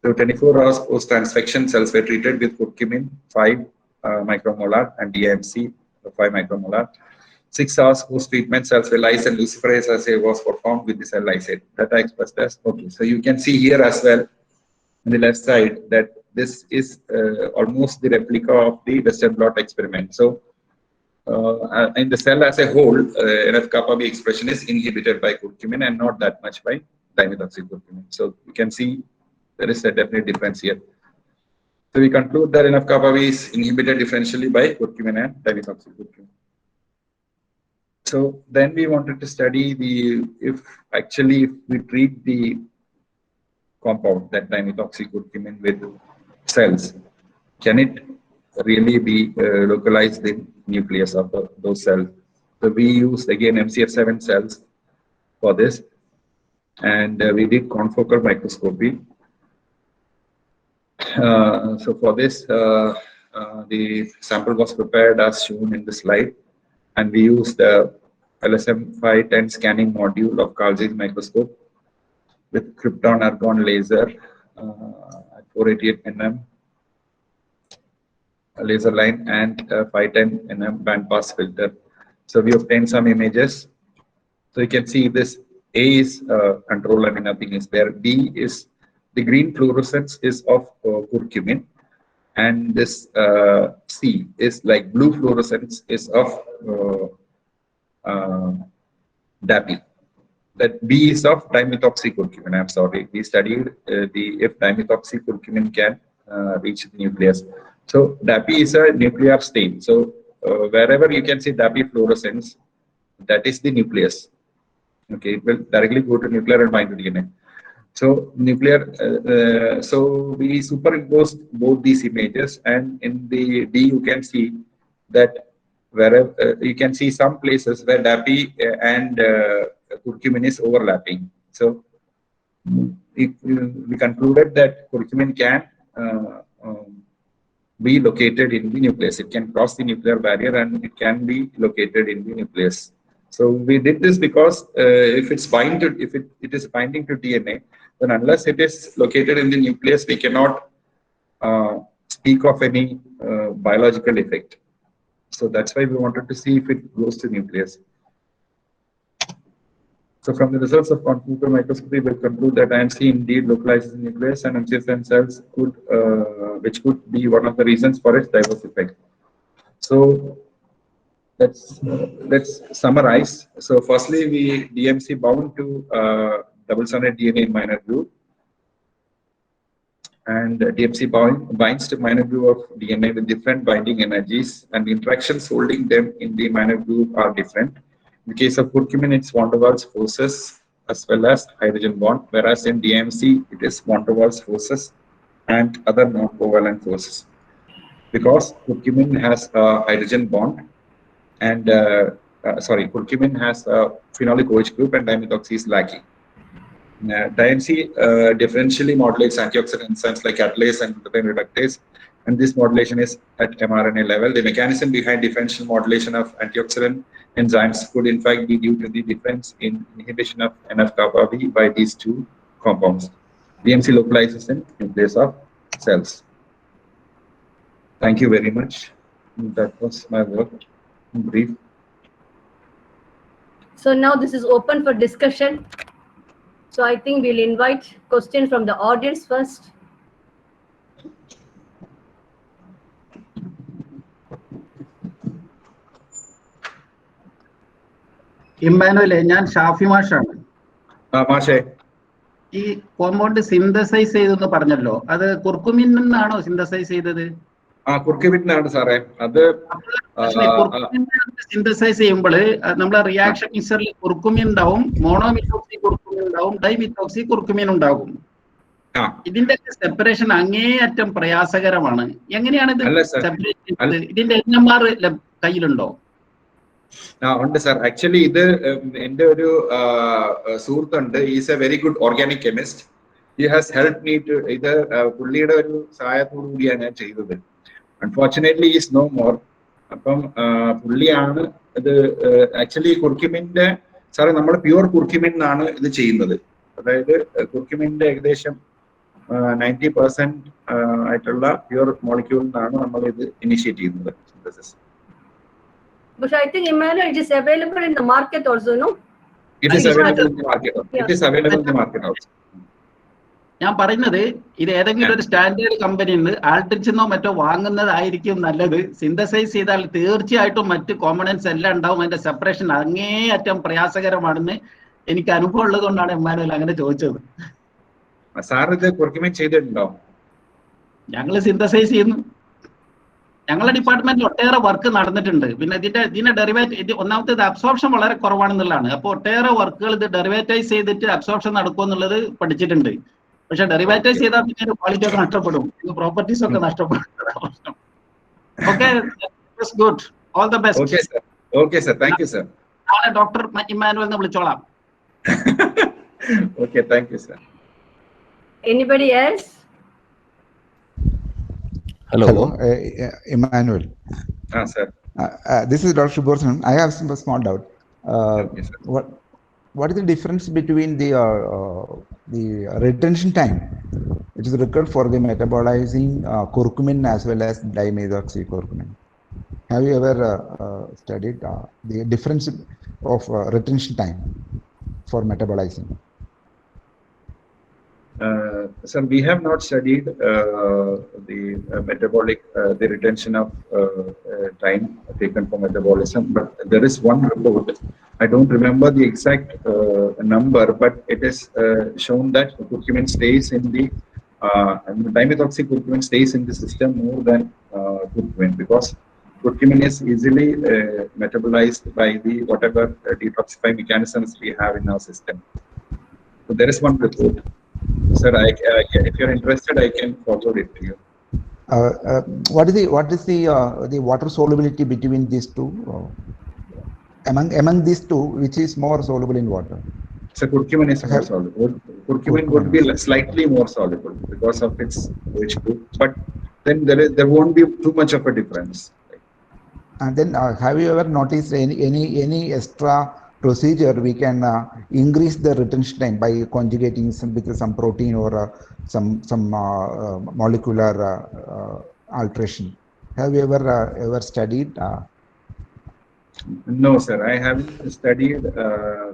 So 24 hours post-transfection, cells were treated with curcumin 5 micromolar and DMC 5 micromolar. 6 hours post-treatment, cells were lysed and luciferase assay was performed with the cell lysate. Data expressed as okay. So you can see here as well on the left side that this is almost the replica of the Western blot experiment. So in the cell as a whole, NF-kappa B expression is inhibited by curcumin and not that much by dimethoxycurcumin. So you can see there is a definite difference here. So we conclude that NF-kappa B is inhibited differentially by curcumin and dimethoxycurcumin. So then we wanted to study if we treat the compound, that dimethoxycurcumin, with cells, can it really be localized in nucleus of those cells? So we used again MCF7 cells for this, and we did confocal microscopy. So for this, the sample was prepared as shown in the slide, and we used the LSM 510 scanning module of Carl Zeiss microscope with krypton argon laser at 488 nm laser line and 510 nm bandpass filter. So we obtained some images. So you can see this A is control and nothing is there. B is the green fluorescence is of curcumin, and this C is like blue fluorescence is of DAPI. That B is of dimethoxycurcumin. I'm sorry, we studied if dimethoxycurcumin can reach the nucleus. So DAPI is a nuclear stain. So wherever you can see DAPI fluorescence, that is the nucleus. Okay, it will directly go to nuclear and bind to DNA. So nuclear, so we superimposed both these images, and in the D you can see that wherever you can see some places where DAPI and curcumin is overlapping. So we concluded that curcumin can be located in the nucleus. It can cross the nuclear barrier and it can be located in the nucleus. So we did this because if it is binding to DNA, then unless it is located in the nucleus, we cannot speak of any biological effect. So that's why we wanted to see if it goes to nucleus. So from the results of computer microscopy, we conclude that IMC indeed localizes the nucleus and MCSN cells which could be one of the reasons for its diverse effect. So let's summarize. So firstly, DMC bound to double-stranded DNA in minor groove, and DMC binds to minor groove of DNA with different binding energies, and the interactions holding them in the minor groove are different. In the case of curcumin, it's van der Waals forces as well as hydrogen bond, whereas in DMC, it is van der Waals forces and other non-covalent forces. Because curcumin has a hydrogen bond, and curcumin has a phenolic OH group and dimethoxy is lacking. DMC differentially modulates antioxidant enzymes like catalase and glutathione reductase, and this modulation is at mRNA level. The mechanism behind differential modulation of antioxidant enzymes could in fact be due to the difference in inhibition of NF-kappa B by these two compounds. DMC localizes in nucleus of cells. Thank you very much. That was my work in brief. So now this is open for discussion. So I think we'll invite questions from the audience first. ഇമ്മാനുവലെ, ഞാൻ ഷാഫി മാഷാണ്. മാഷേ, ഈ compound synthesise ചെയ്തെന്ന് പറഞ്ഞല്ലോ, അത് curcumin നിന്നാണോ synthesise ചെയ്തത്? കുർക്കുമിനാണ് സാറേ. അത് സിന്തസൈസ് ചെയ്യുമ്പോൾ നമ്മളെ റിയാക്ഷൻ മിക്സറിൽ കുർക്കുമിൻ ഉണ്ടാവും, മോണോമിത്തോക്സി കുർക്കുമിൻ ഉണ്ടാവും, ഡൈമിത്തോക്സി കുർക്കുമിൻ ഉണ്ടാകും. ഇതിന്റെ സെപ്പറേഷൻ അങ്ങേയറ്റം പ്രയാസകരമാണ്. എങ്ങനെയാണ് ഇത് സെപ്പറേറ്റ് ചെയ്യുന്നത്? ഇതിന്റെ NMR കയ്യിലുണ്ടോ? ഉണ്ട് സാർ. ആക്ച്വലി ഇത് എന്റെ ഒരു സുഹൃത്തുണ്ട്. Is a very good organic chemist. He has help me to ഇത് പുള്ളിയുടെ ഒരു സഹായത്തോടു കൂടിയാണ് ഞാൻ ചെയ്തത്. Unfortunately is no more. അപ്പം പുള്ളിയാണ് ഇത് ആക്ച്വലി കുർക്കുമിന്റെ സാറേ, നമ്മൾ പ്യുവർ കുർക്കുമിൻ എന്നാണ് ഇത് ചെയ്യുന്നത്. അതായത് കുർക്കുമിന്റെ ഏകദേശം 90% ആയിട്ടുള്ള പ്യുവർ മോളിക്യൂളിൽ നിന്നാണ് നമ്മൾ ഇത് ഇനിഷ്യേറ്റ് ചെയ്യുന്നത് synthesis. But I think, Emmanuel, it is available in the market also, no? It is available in the market. It is available in the market also. ഞാൻ പറയുന്നത്, ഇത് ഏതെങ്കിലും ഒരു സ്റ്റാൻഡേർഡ് കമ്പനിയിൽ നിന്ന് ആൾട്രിച്ചിന്നോ മറ്റോ വാങ്ങുന്നതായിരിക്കും നല്ലത്. സിന്തസൈസ് ചെയ്താൽ തീർച്ചയായിട്ടും മറ്റ് കോമ്പണൻസ് എല്ലാം ഉണ്ടാവും. അതിന്റെ സെപ്പറേഷൻ അങ്ങേയറ്റം പ്രയാസകരമാണെന്ന് എനിക്ക് അനുഭവം ഉള്ളത് കൊണ്ടാണ് എമ്മാനുവൽ അങ്ങനെ ചോദിച്ചത്. സാർ ഇത് കുർക്കുമിൻ ചെയ്തിട്ടുണ്ടോ? ഞങ്ങൾ സിന്തസൈസ് ചെയ്യുന്നു. ഞങ്ങളുടെ ഡിപ്പാർട്ട്മെന്റിൽ ഒട്ടേറെ വർക്ക് നടന്നിട്ടുണ്ട്. പിന്നെ ഇതിന്റെ ഡെറിവേറ്റ് ഒന്നാമത്തേത് അബ്സോർപ്ഷൻ വളരെ കുറവാണെന്നുള്ളതാണ്. അപ്പോൾ ഒട്ടേറെ വർക്കുകൾ ഇത് ഡെറിവേറ്റൈസ് ചെയ്തിട്ട് അബ്സോർപ്ഷൻ നടക്കുമെന്നുള്ളത് പഠിച്ചിട്ടുണ്ട്. പക്ഷെ ഡെറിവേറ്റൈസ് ചെയ്താൽ പിന്നെ ക്വാളിറ്റി ഒക്കെ നഷ്ടപ്പെടും, പ്രോപ്പർട്ടീസ് ഒക്കെ നഷ്ടപ്പെടും. Okay, good, all the best. Okay sir, thank you sir. നാളെ ഡോക്ടർ ഇമ്മാനുവൽ എന്ന് വിളിച്ചോളാം. Okay, thank you sir. Anybody else? Hello, Emmanuel. Sir. This is Dr. Borsan. I have some small doubt. Yes, what is the difference between the retention time, which is required for the metabolizing curcumin as well as dimethoxycurcumin? Have you ever studied the difference of retention time for metabolizing? Sir, we have not studied the metabolic, the retention of time taken for metabolism, but there is one report. I don't remember the exact number, but it is shown that curcumin stays in the dimethoxycurcumin stays in the system more than curcumin, because curcumin is easily metabolized by the whatever detoxifying mechanisms we have in our system. So there is one report. Sir, if you're interested, I can forward it to you. What is the water solubility between these two? Among these two, which is more soluble in water? So curcumin is more soluble. Curcumin would be slightly more soluble because of its OH group, but then there won't be too much of a difference. And then have you ever noticed any extra procedure we can increase the retention time by conjugating with some protein or some molecular alteration? Have you ever studied? No, sir, I haven't studied I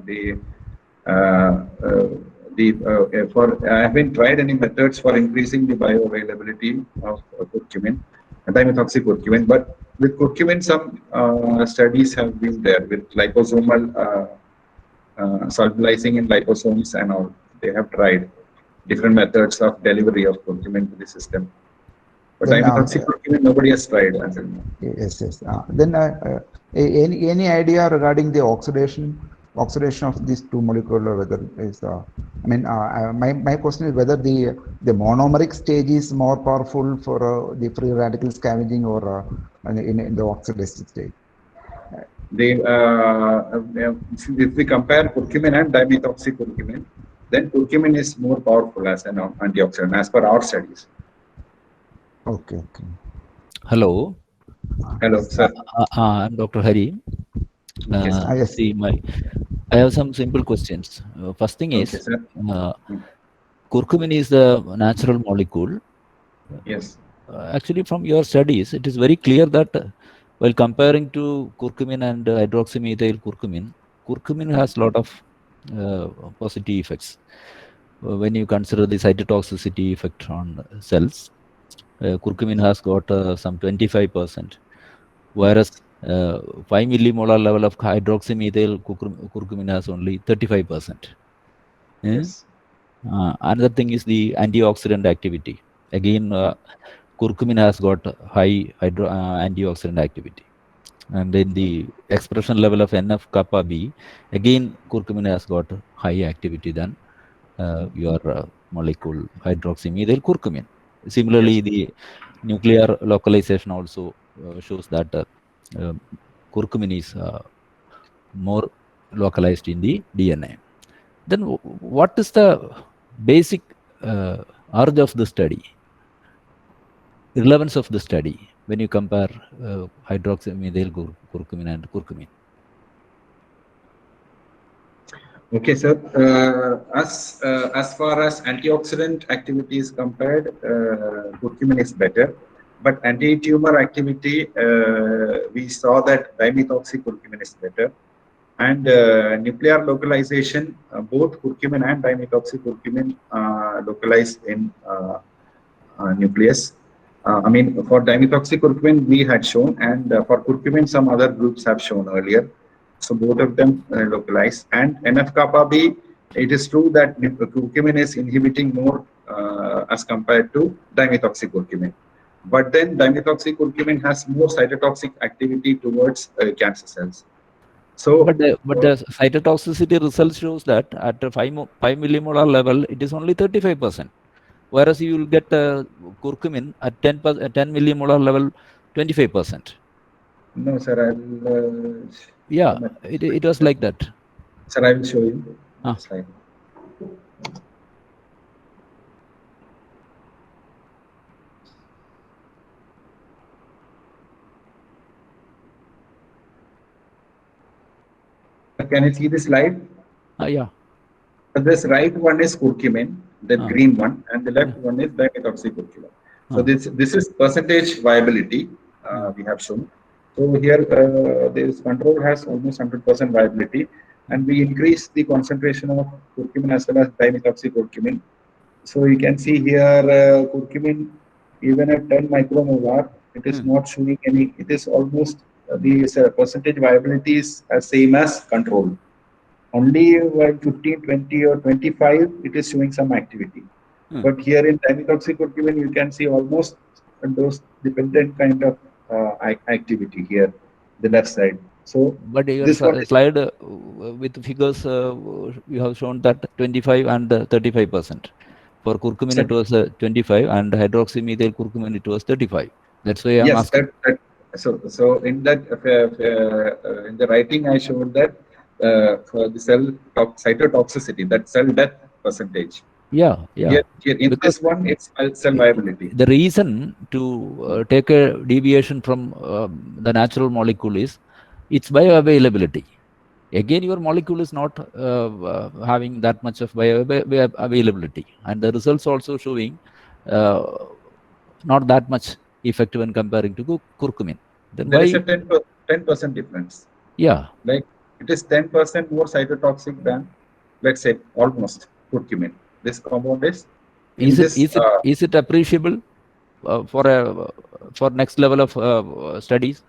haven't tried any methods for increasing the bioavailability of curcumin, dimethoxycurcumin, but with curcumin, some studies have been there with liposomal solubilizing in liposomes and all. They have tried different methods of delivery of curcumin to the system. But Then, dimethoxycurcumin, nobody has tried until now. Yes. Then any idea regarding the oxidation of these two molecules, or whether is my question is whether the monomeric stage is more powerful for the free radical scavenging or in the oxidation stage? If we compare curcumin and dimethoxycurcumin, then curcumin is more powerful as an antioxidant as per our studies. Okay. Hello. Hello, sir. I'm Dr. Hari. Yes. I have some simple questions. First thing is, curcumin is the natural molecule. Yes. Actually, from your studies, it is very clear that while comparing to curcumin and hydroxymethyl curcumin has a lot of positive effects. When you consider the cytotoxicity effect on cells, curcumin has got some 25%, whereas 5 millimolar level of hydroxymethyl curcumin has only 35%. Yes. Another thing is the antioxidant activity. Again, curcumin has got high antioxidant activity. And then the expression level of NF-kappa B, again, curcumin has got high activity than your molecule hydroxymethyl curcumin. Similarly, yes, the nuclear localization also shows that curcumin is more localized in the DNA. Then what is the basic urge of the study, relevance of the study when you compare hydroxymethyl curcumin and curcumin? Okay, sir. As far as antioxidant activity is compared, curcumin is better. But anti-tumor activity, we saw that dimethoxycurcumin is better. And nuclear localization, both curcumin and dimethoxycurcumin localized in nucleus. For dimethoxycurcumin, we had shown, and for curcumin, some other groups have shown earlier. So both of them localized. And NF-kappa B, it is true that curcumin is inhibiting more as compared to dimethoxycurcumin. But then dimethoxycurcumin has more cytotoxic activity towards cancer cells. So, but the cytotoxicity result shows that at a 5 millimolar level, it is only 35%. Whereas you will get curcumin at 10 millimolar level, 25%. No, sir. Yeah, it was like that. Sir, I will show you. Slide. Can you see this slide? Yeah. This right one is curcumin, the green one, and the left one is dimethoxycurcumin. So this is percentage viability we have shown. So here this control has almost 100% viability, and we increase the concentration of curcumin as well as dimethoxycurcumin. So you can see here curcumin, even at 10 micromolar, it is not showing any. It is almost the percentage viability is same as control. Only while 15, 20 or 25, it is showing some activity. But here in dimethoxycurcumin, you can see almost dose dependent kind of activity here, the left side. So, but your slide with figures, you have shown that 25 and 35%. For curcumin, it was 25, and hydroxymethyl curcumin, it was 35. That's why I'm Yes, asking. so in that in the writing I showed that for the cytotoxicity, that cell death percentage. Yeah. Here in Because this one, it's cell viability. the reason to take a deviation from the natural molecule is its bioavailability. Again, your molecule is not having that much of bioavailability, and the results also showing not that much effect when comparing to curcumin. Then There why? is a 10% difference. Yeah. Like it is 10% more cytotoxic than, let's say, almost curcumin. This compound is in Is it appreciable for next level of studies?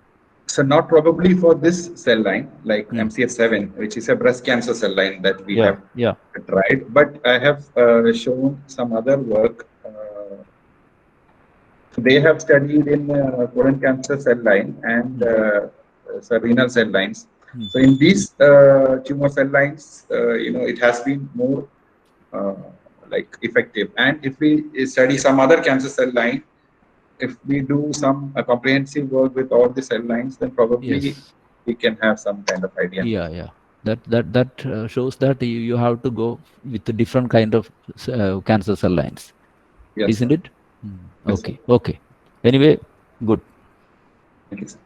So not probably for this cell line like MCF7, which is a breast cancer cell line that we have tried, but I have shown some other work. They have studied in colon cancer cell line and renal cell lines. So in these tumor cell lines, it has been more like effective. And if we study some other cancer cell line, if we do some comprehensive work with all the cell lines, then probably we can have some kind of idea. Yeah. That shows that you have to go with a different kind of cancer cell lines, isn't Sir. it? Okay. Okay. Anyway, good. Thank you, sir.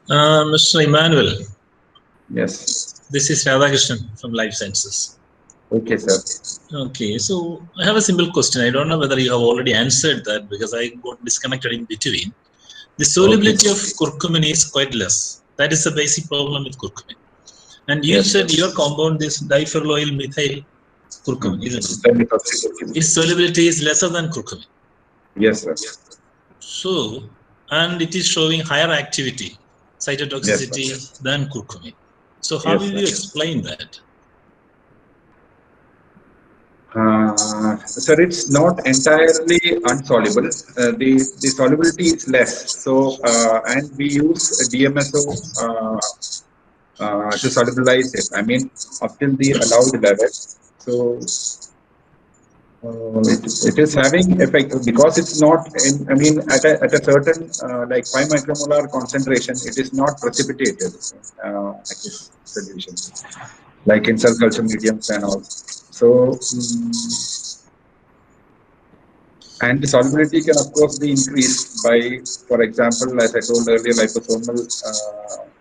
Mr. Emmanuel. Yes. This is Radhakrishnan from Life Sciences. Okay, sir. Okay, so I have a simple question. I don't know whether you have already answered that because I got disconnected in between. The solubility of curcumin is quite less. That is the basic problem with curcumin. And you said your compound is diferloyl methyl curcumin, isn't it? Its solubility is lesser than curcumin. Yes, sir. So, and it is showing higher activity, cytotoxicity than curcumin. So how will you explain that? Sir, it's not entirely unsoluble. The solubility is less. So, and we use DMSO to solubilize it. I mean, up till the allowed level. So, it is having effect because it's not in, I mean, at a certain like 5 micromolar concentration, it is not precipitated at this solution, like in cell culture mediums and all. So, and the solubility can of course be increased by, for example, as I told earlier, liposomal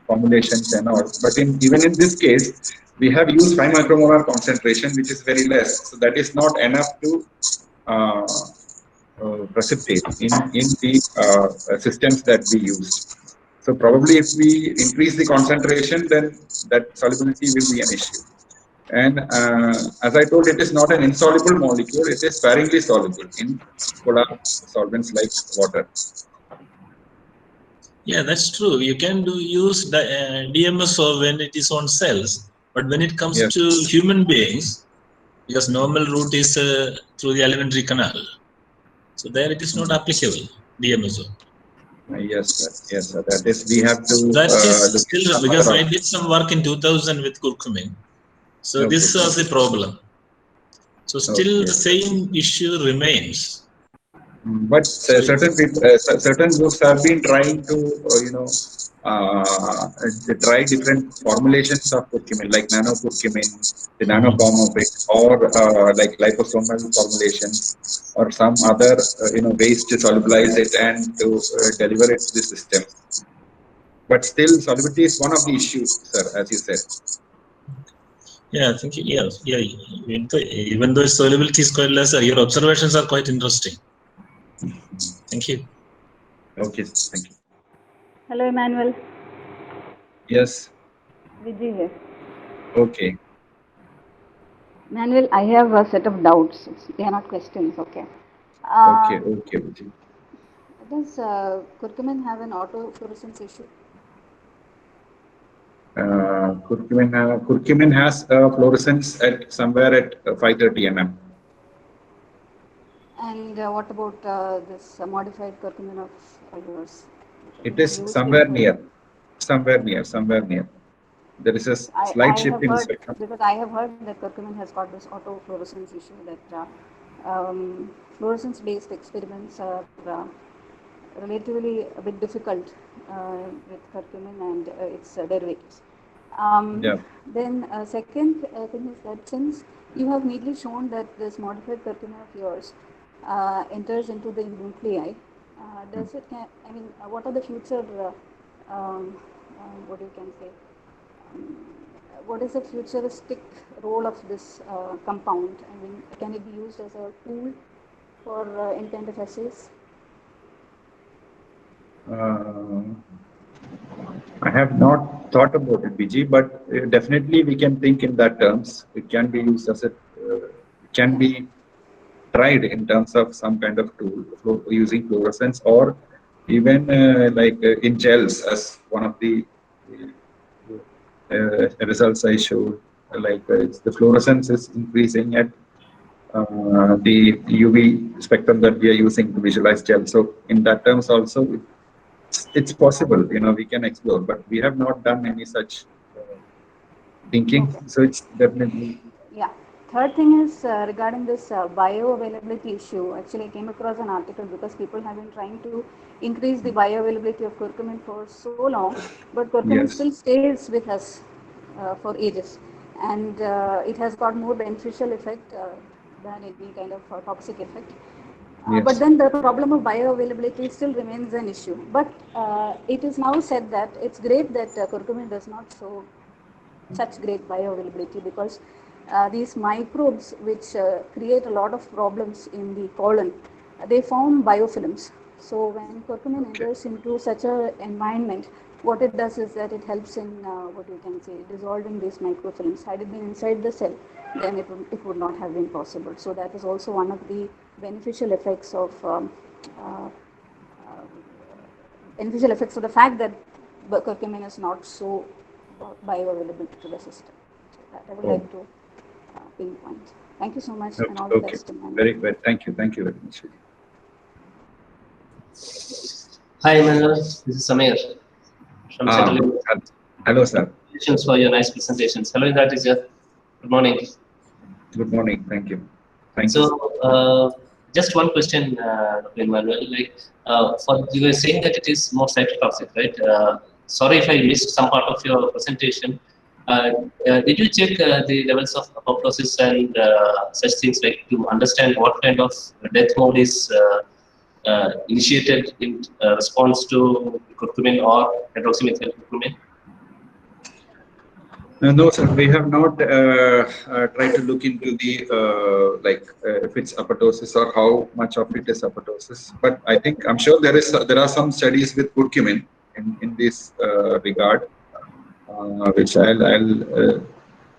formulations and all. But even in this case, we have used 5 micromolar concentration, which is very less. So that is not enough to precipitate in the systems that we used. So probably if we increase the concentration, then that solubility will be an issue. And as I told, it is not an insoluble molecule. It is sparingly soluble in polar solvents like water. Yeah, that's true. You can use DMSO when it is on cells, but when it comes to human beings, because normal route is through the alimentary canal, so there it is not applicable, DMSO. Yes, sir. Yes, sir. That is, we have to. That is still because I did some work in 2000 with curcumin, so this was the problem. So still the same issue remains. But certain people, certain groups have been trying to, try different formulations of curcumin, like nano curcumin, the nano form of it, or like liposomal formulations, or some other, ways to solubilize it and to deliver it to the system. But still, solubility is one of the issues, sir, as you said. Yeah, I think even though solubility is quite lesser, your observations are quite interesting. Thank you. Okay, thank you. Hello, Emmanuel. Yes. Vijay here. Okay. Emmanuel, I have a set of doubts. They are not questions, okay? Okay, Vijay. Does curcumin have an autofluorescence issue? Curcumin has fluorescence at somewhere at 530 mm. And what about this modified curcumin of yours? It is somewhere near. there is a I slight shift have in the heard, spectrum. because I have heard that curcumin has got this autofluorescence issue, that fluorescence-based experiments are relatively a bit difficult with curcumin and its derivatives. Yeah. Then second thing is that since you have neatly shown that this modified curcumin of yours enters into the nuclei, does it, I mean, what are the future, what you can say, what is the futuristic role of this compound? I mean, can it be used as a tool for any kind of assays? I have not thought about it, BG, but definitely we can think in that terms. It can be used as a, it can be tried in terms of some kind of tool using fluorescence, or even in gels, as one of the results I showed. The fluorescence is increasing at the UV spectrum that we are using to visualize gel. So in that terms also, it's possible, we can explore, but we have not done any such thinking. Okay. So it's definitely. Yeah. Third thing is regarding this bioavailability issue. Actually, I came across an article because people have been trying to increase the bioavailability of curcumin for so long, but curcumin Yes. still stays with us for ages, and it has got more beneficial effect than any kind of toxic effect. But Yes. then the problem of bioavailability still remains an issue. But it is now said that it's great that curcumin does not show such great bioavailability, because these microbes which create a lot of problems in the colon, they form biofilms. So when curcumin enters into such an environment, what it does is that it helps in what you can say, dissolving these microfilms. Had it been inside the cell, then it would not have been possible. So that is also one of the beneficial effects of the fact that curcumin is not so bioavailable to the system. So that I would like to pinpoint. Thank you so much, and all the Okay. best. Very good. Thank you. Thank you very much. Hi, Emmanuel. This is Samir from Central. Hello, sir. Congratulations for your nice presentations. Hello, that is Good morning. Good morning. Thank you. Thank you. So, just one question, Dr. Emmanuel. You were saying that it is more cytotoxic, right? Sorry if I missed some part of your presentation. Did you check the levels of apoptosis and such things, like to understand what kind of death mode is initiated in response to curcumin or hydroxymethyl curcumin? No, sir. We have not tried to look into the if it's apoptosis or how much of it is apoptosis. But I think I'm sure there are some studies with curcumin in this regard, which I'll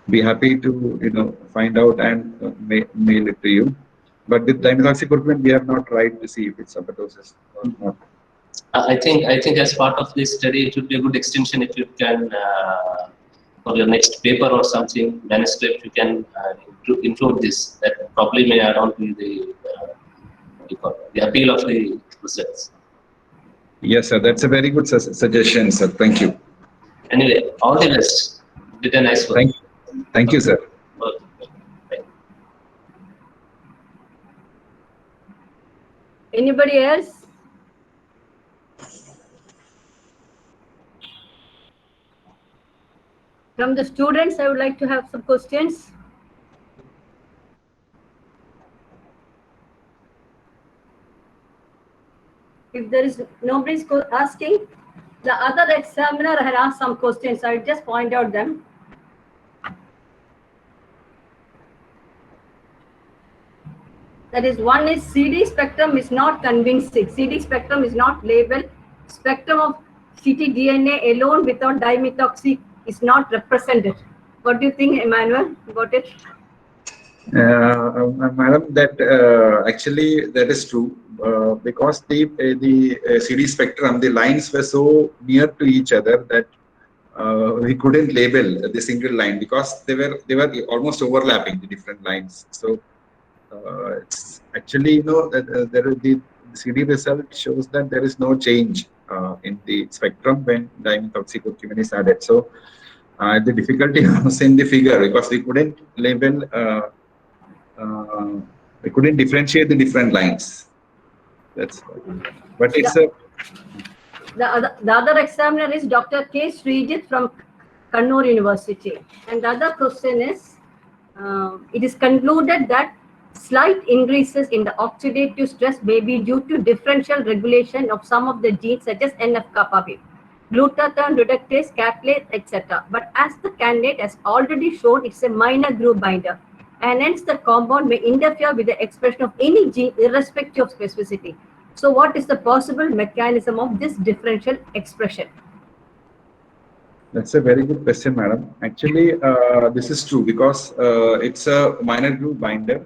be happy to find out and mail it to you. But with dimethoxycurcumin, we have not tried to see if it's apoptosis or not. I think as part of this study, it would be a good extension if you can, for your next paper or something, manuscript, you can include this. That probably may add on to the appeal of the results. Yes, sir. That's a very good suggestion, sir. Thank you. Anyway, all the best. You did a nice work. Thank you, sir. Anybody else? From the students, I would like to have some questions. If there is nobody's asking, the other examiner had asked some questions. I will just point out them. That is, one is CD spectrum is not convincing. CD spectrum is not labeled. Spectrum of ctDNA alone without dimethoxy is not represented. What do you think, Emmanuel, about it? Madam, that actually that is true because the CD spectrum, the lines were so near to each other that we couldn't label the single line because they were almost overlapping the different lines. So it's actually that the CD result shows that there is no change in the spectrum when dimethoxycurcumin is added. So The difficulty was in the figure because we couldn't label, we couldn't differentiate the different lines. That's why. But it's a. The other examiner is Dr. K. Srijit from Kannur University. And the other question is, it is concluded that slight increases in the oxidative stress may be due to differential regulation of some of the genes such as NF-kappa B, glutathione reductase, catalase, etc. But as the candidate has already shown, it's a minor groove binder, and hence the compound may interfere with the expression of any gene irrespective of specificity. So what is the possible mechanism of this differential expression? That's a very good question, madam. Actually, this is true because it's a minor groove binder.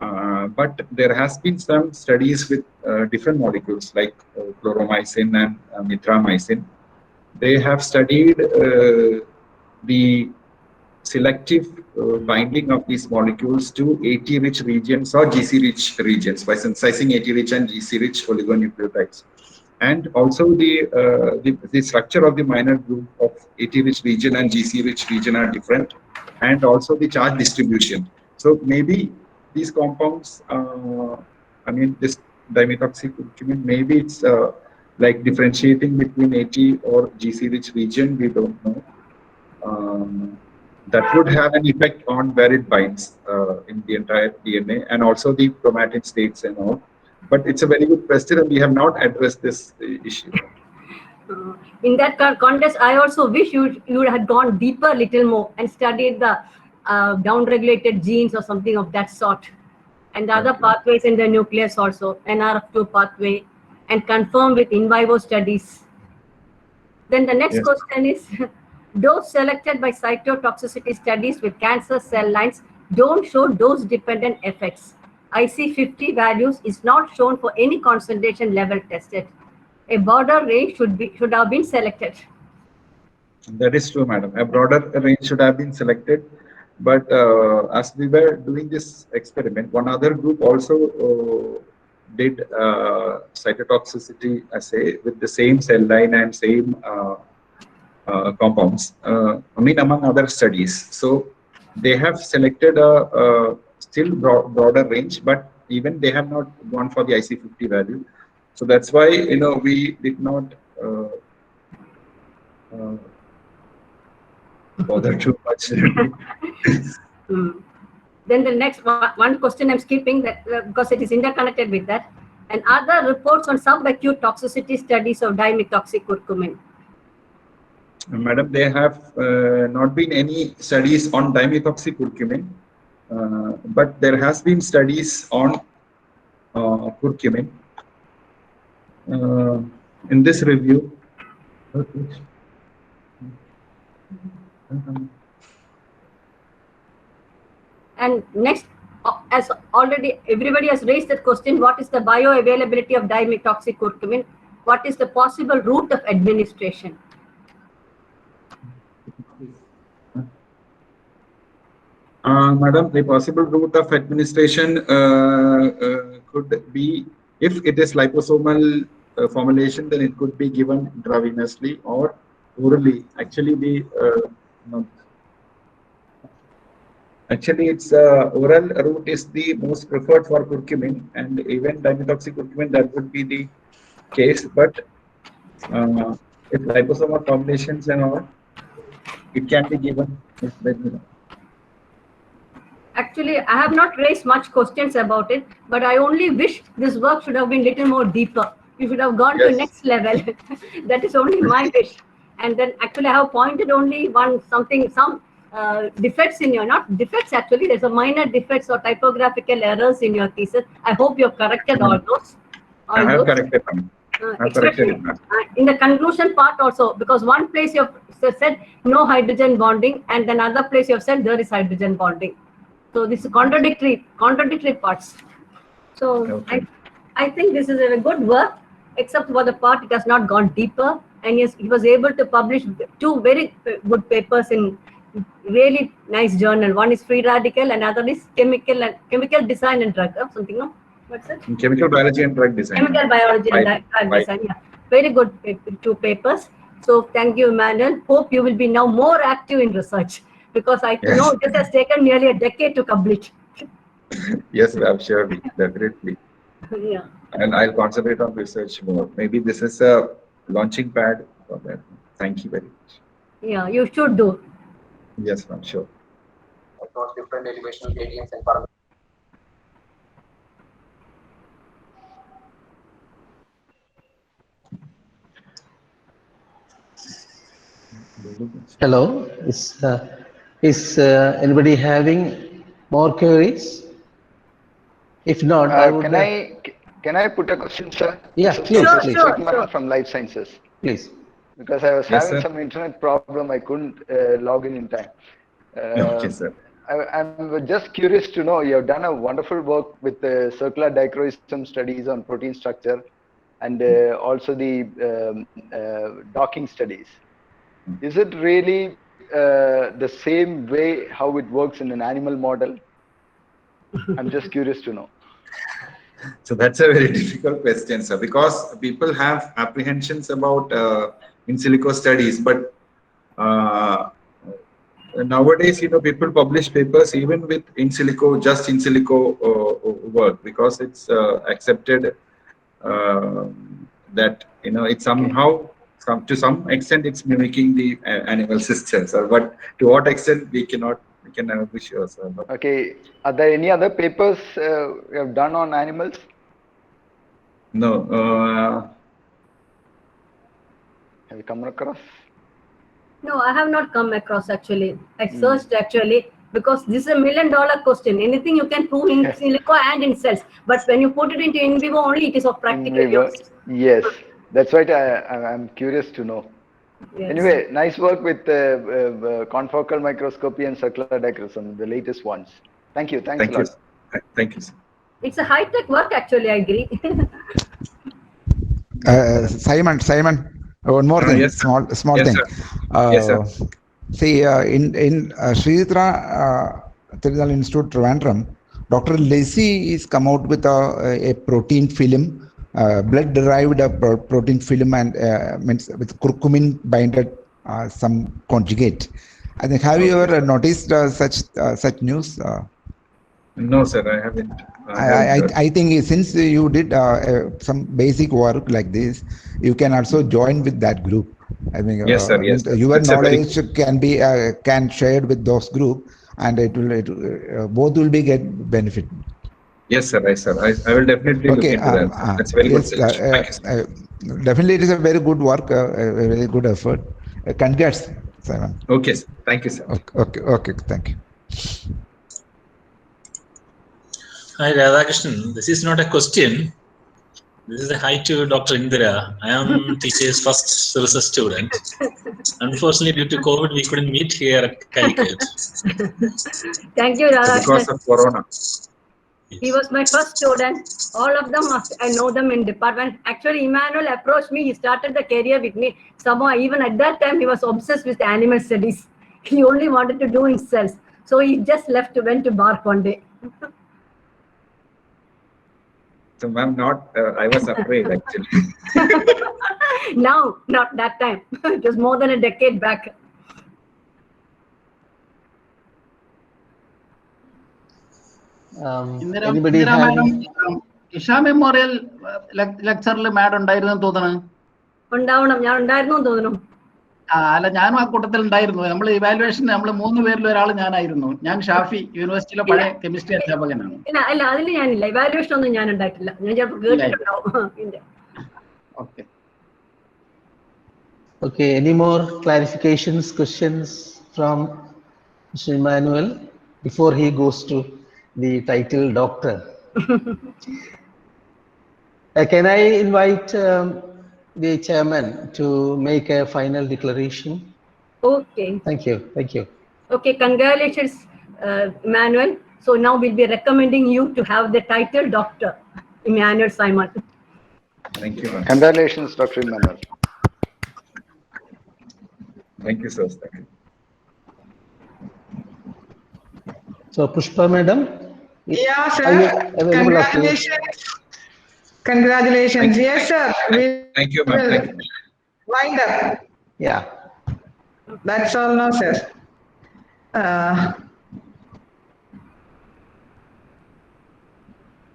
But there has been some studies with different molecules like chloromycin and mitramycin. They have studied the selective binding of these molecules to AT-rich regions or GC-rich regions by synthesizing AT-rich and GC-rich oligonucleotides. And also the structure of the minor group of AT-rich region and GC-rich region are different, and also the charge distribution. So maybe these compounds, I mean, this dimethoxycurcumin, maybe it's like differentiating between AT or GC-rich region, we don't know. That would have an effect on where it binds in the entire DNA and also the chromatin states and all. But it's a very good question and we have not addressed this issue. In that context, I also wish you had gone deeper a little more and studied the down-regulated genes or something of that sort, and the other pathways in the nucleus also, NRF2 pathway, and confirm with in vivo studies. Then the next question is, those selected by cytotoxicity studies with cancer cell lines don't show dose-dependent effects. IC50 values is not shown for any concentration level tested. A broader range should have been selected. That is true, madam. A broader range should have been selected. But as we were doing this experiment, one other group also did cytotoxicity assay with the same cell line and same compounds, I mean, among other studies. So they have selected a still broader range, but even they have not gone for the IC50 value. So that's why, you know, we did not bother too much. Then the next one question I'm skipping that because it is interconnected with that. And other reports on subacute toxicity studies of dimethoxycurcumin. Madam, there have not been any studies on dimethoxycurcumin, but there has been studies on curcumin. In this review, and next, as already everybody has raised that question, what is the bioavailability of dimethoxycurcumin? What is the possible route of administration? Madam, the possible route of administration could be, if it is liposomal formulation, then it could be given intravenously or orally. Actually, it's oral route is the most preferred for curcumin, and even dimethoxycurcumin, that would be the case. But if liposomal formulations and all, it can be given. Actually, I have not raised much questions about it, but I only wish this work should have been little more deeper. You should have gone to next level. That is only my wish. And then actually I have pointed only some defects in your, not defects actually, there's a minor defects or typographical errors in your thesis. I hope you have corrected all those. I have corrected them. In the conclusion part also, because one place you have said no hydrogen bonding, and then another place you have said there is hydrogen bonding. So this is contradictory parts. So I think this is a good work, except for the part it has not gone deeper, and yes, he was able to publish 2 very good papers in really nice journal. One is Free Radical, another is Chemical Design and Drug, something, no? What's it? Chemical Biology and Drug Design. Chemical Biology and Drug Design, yeah. Very good 2 papers. So thank you, Emmanuel. Hope you will be now more active in research, because I Yes. know this has taken nearly a decade to complete. Yes, ma'am, surely, definitely. Yeah. And I'll concentrate on research more. Maybe this is a launching pad for that. Thank you very much. Yeah, you should do. Yes, ma'am, sure. Across different educational gradients and parameters. Hello, is anybody having more queries? If not, I would. Can I put a question, sir? Yeah, This is please, Dr. please. Sweetman from Life Sciences. Please. Because I was Yes, having sir. some internet problem, I couldn't log in time. Okay, sir. I'm just curious to know, you have done a wonderful work with the circular dichroism studies on protein structure and also the docking studies. Is it really the same way how it works in an animal model? I'm just curious to know. So that's a very difficult question, sir, because people have apprehensions about in silico studies, but nowadays, people publish papers even with in silico, just in silico work, because it's accepted that it's somehow to some extent it's mimicking the animal systems, but to what extent we can never be sure, sir. But Okay, are there any other papers you have done on animals? no. Have you come across? No, I have not come across actually. I searched actually, because this is $1 million question. Anything you can prove in silico and in cells, but when you put it into in vivo only, it is of practical use. Yes, that's right. I'm curious to know. Yes. Anyway, nice work with confocal microscopy and circular dichroism, the latest ones. Thank you. Thanks a lot. Thank you, sir. It's a high-tech work actually, I agree. Simon, one more thing, yes, small yes, thing. Sir. Yes, sir. See, in Sridhara Tirunal Institute, Trivandrum, Dr. Lacey is come out with a protein film, blood-derived protein film, and means with curcumin binded some conjugate. I think, have you ever noticed such news? No, sir, I haven't. I think since you did some basic work like this, you can also join with that group. I think yes, sir. Yes, sir. Your knowledge can shared with those group, and both will be get benefit. Yes, sir. Right, sir. I will definitely look into that. That's very good suggestion. Thank you, sir. Definitely, it is a very good work, a very good effort. Congrats, Simon. Okay, sir. Thank you, sir. Okay. Thank you. Hi, Radhakrishnan. This is not a question. This is a hi to Dr. Indira. I am teacher's first research student. Unfortunately, due to COVID, we couldn't meet here at Calicut. Thank you, Radhakrishnan. Because of Corona. He was my first student. All of them, I know them in department. Actually, Emmanuel approached me. He started the career with me. Somehow, even at that time, he was obsessed with animal studies. He only wanted to do in cells. So he just went to BARC one day. So, ma'am, I was afraid actually. Now, not that time. It was more than a decade back. Anybody having? Isha memorial ലെക്ചറിൽ madam ഉണ്ടായിരുന്നു തോന്നുന്നു. ഉണ്ടാവണം, ഞാൻ ഉണ്ടായിരുന്നു തോന്നുന്നു. അല്ല, ഞാനും ആ കൂട്ടത്തിൽ ഉണ്ടായിരുന്നു. നമ്മൾ ഇവാലുവേഷൻ നമ്മൾ 3 പേരിൽ ഒരാൾ ഞാനായിരുന്നു. ഞാൻ ഷാഫി യൂണിവേഴ്സിറ്റിയിലെ പഴയ കെമിസ്ട്രി അധ്യാപകനാണ്. ഇല്ല, അതിൽ ഞാനില്ല. ഇവാലുവേഷൻ ഒന്നും ഞാൻ ഉണ്ടായിട്ടില്ല. ഞാൻ ചിലപ്പോൾ കേട്ടിട്ടുണ്ടാവും. Okay, any more clarifications, questions from Mr. Emmanuel before he goes to the title doctor? Can I invite the chairman to make a final declaration? Okay. Thank you. Okay, congratulations, Emmanuel. So now we'll be recommending you to have the title Dr. Emmanuel Simon. Thank you, ma'am. Congratulations, Dr. Emmanuel. Thank you, sir. Thank you. So, Pushpa madam? Yeah, sir. Congratulations. Yes, sir. Thank you, ma'am. Thank you. Wind up. Yeah. That's all now, sir.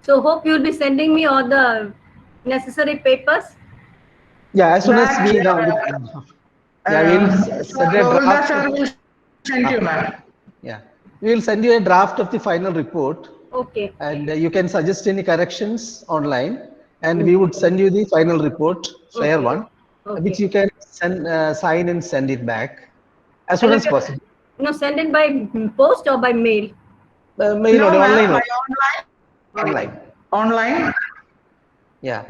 So hope you'll be sending me all the necessary papers. Yeah, as soon as That, we now, yeah, we'll send a Govuldas draft. sir will send you, ma'am. Yeah, we will send you a draft of the final report, Okay. and you can suggest any corrections online, and we would send you the final report, fair Okay. one, Okay. which you can send, sign and send it back as soon as possible. No, send it by post or by mail. Mail No, or ma'am, online. by Online. Online. Yeah.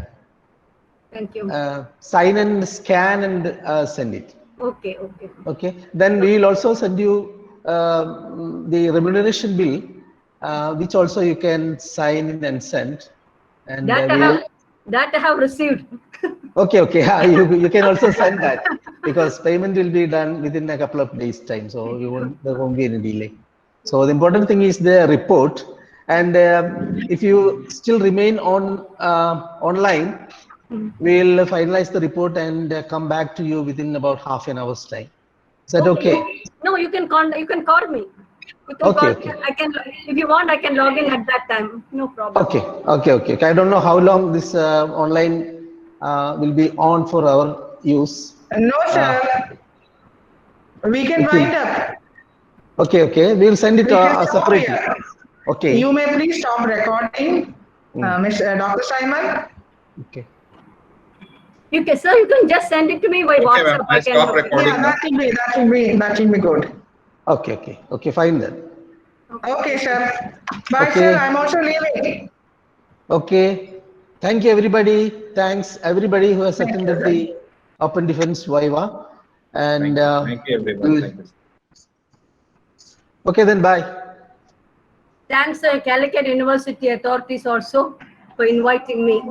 Thank you. Sign and scan and send it. Okay, okay. Okay. Then we will also send you the remuneration bill, which also you can sign and send. And That I have received. Okay, okay. Yeah, you can also send that because payment will be done within a couple of days' time, so there won't be any delay. So the important thing is the report, and if you still remain on online, we'll finalize the report and come back to you within about half an hour's time. Is that okay? No, you can call me. You can Okay, call okay. me. I can, if you want, I can log in at that time. No problem. Okay, okay, okay. I don't know how long this online will be on for our use. No, sir. We can wind up. Okay, okay. We'll send it We can stop separately. here. Okay. You may please stop recording, Dr. Simon. Okay. You can, sir. You can just send it to me by WhatsApp. I stop recording Yeah, that will be good. Okay, okay, okay. Fine then. Okay, sir. Bye, Okay. sir. I'm also leaving. Okay. Thank you, everybody. Thanks, everybody who has attended the Open Defense Viva. And Thank you, everyone. Thank you. Okay, then bye. Thanks, Calicut University authorities also for inviting me.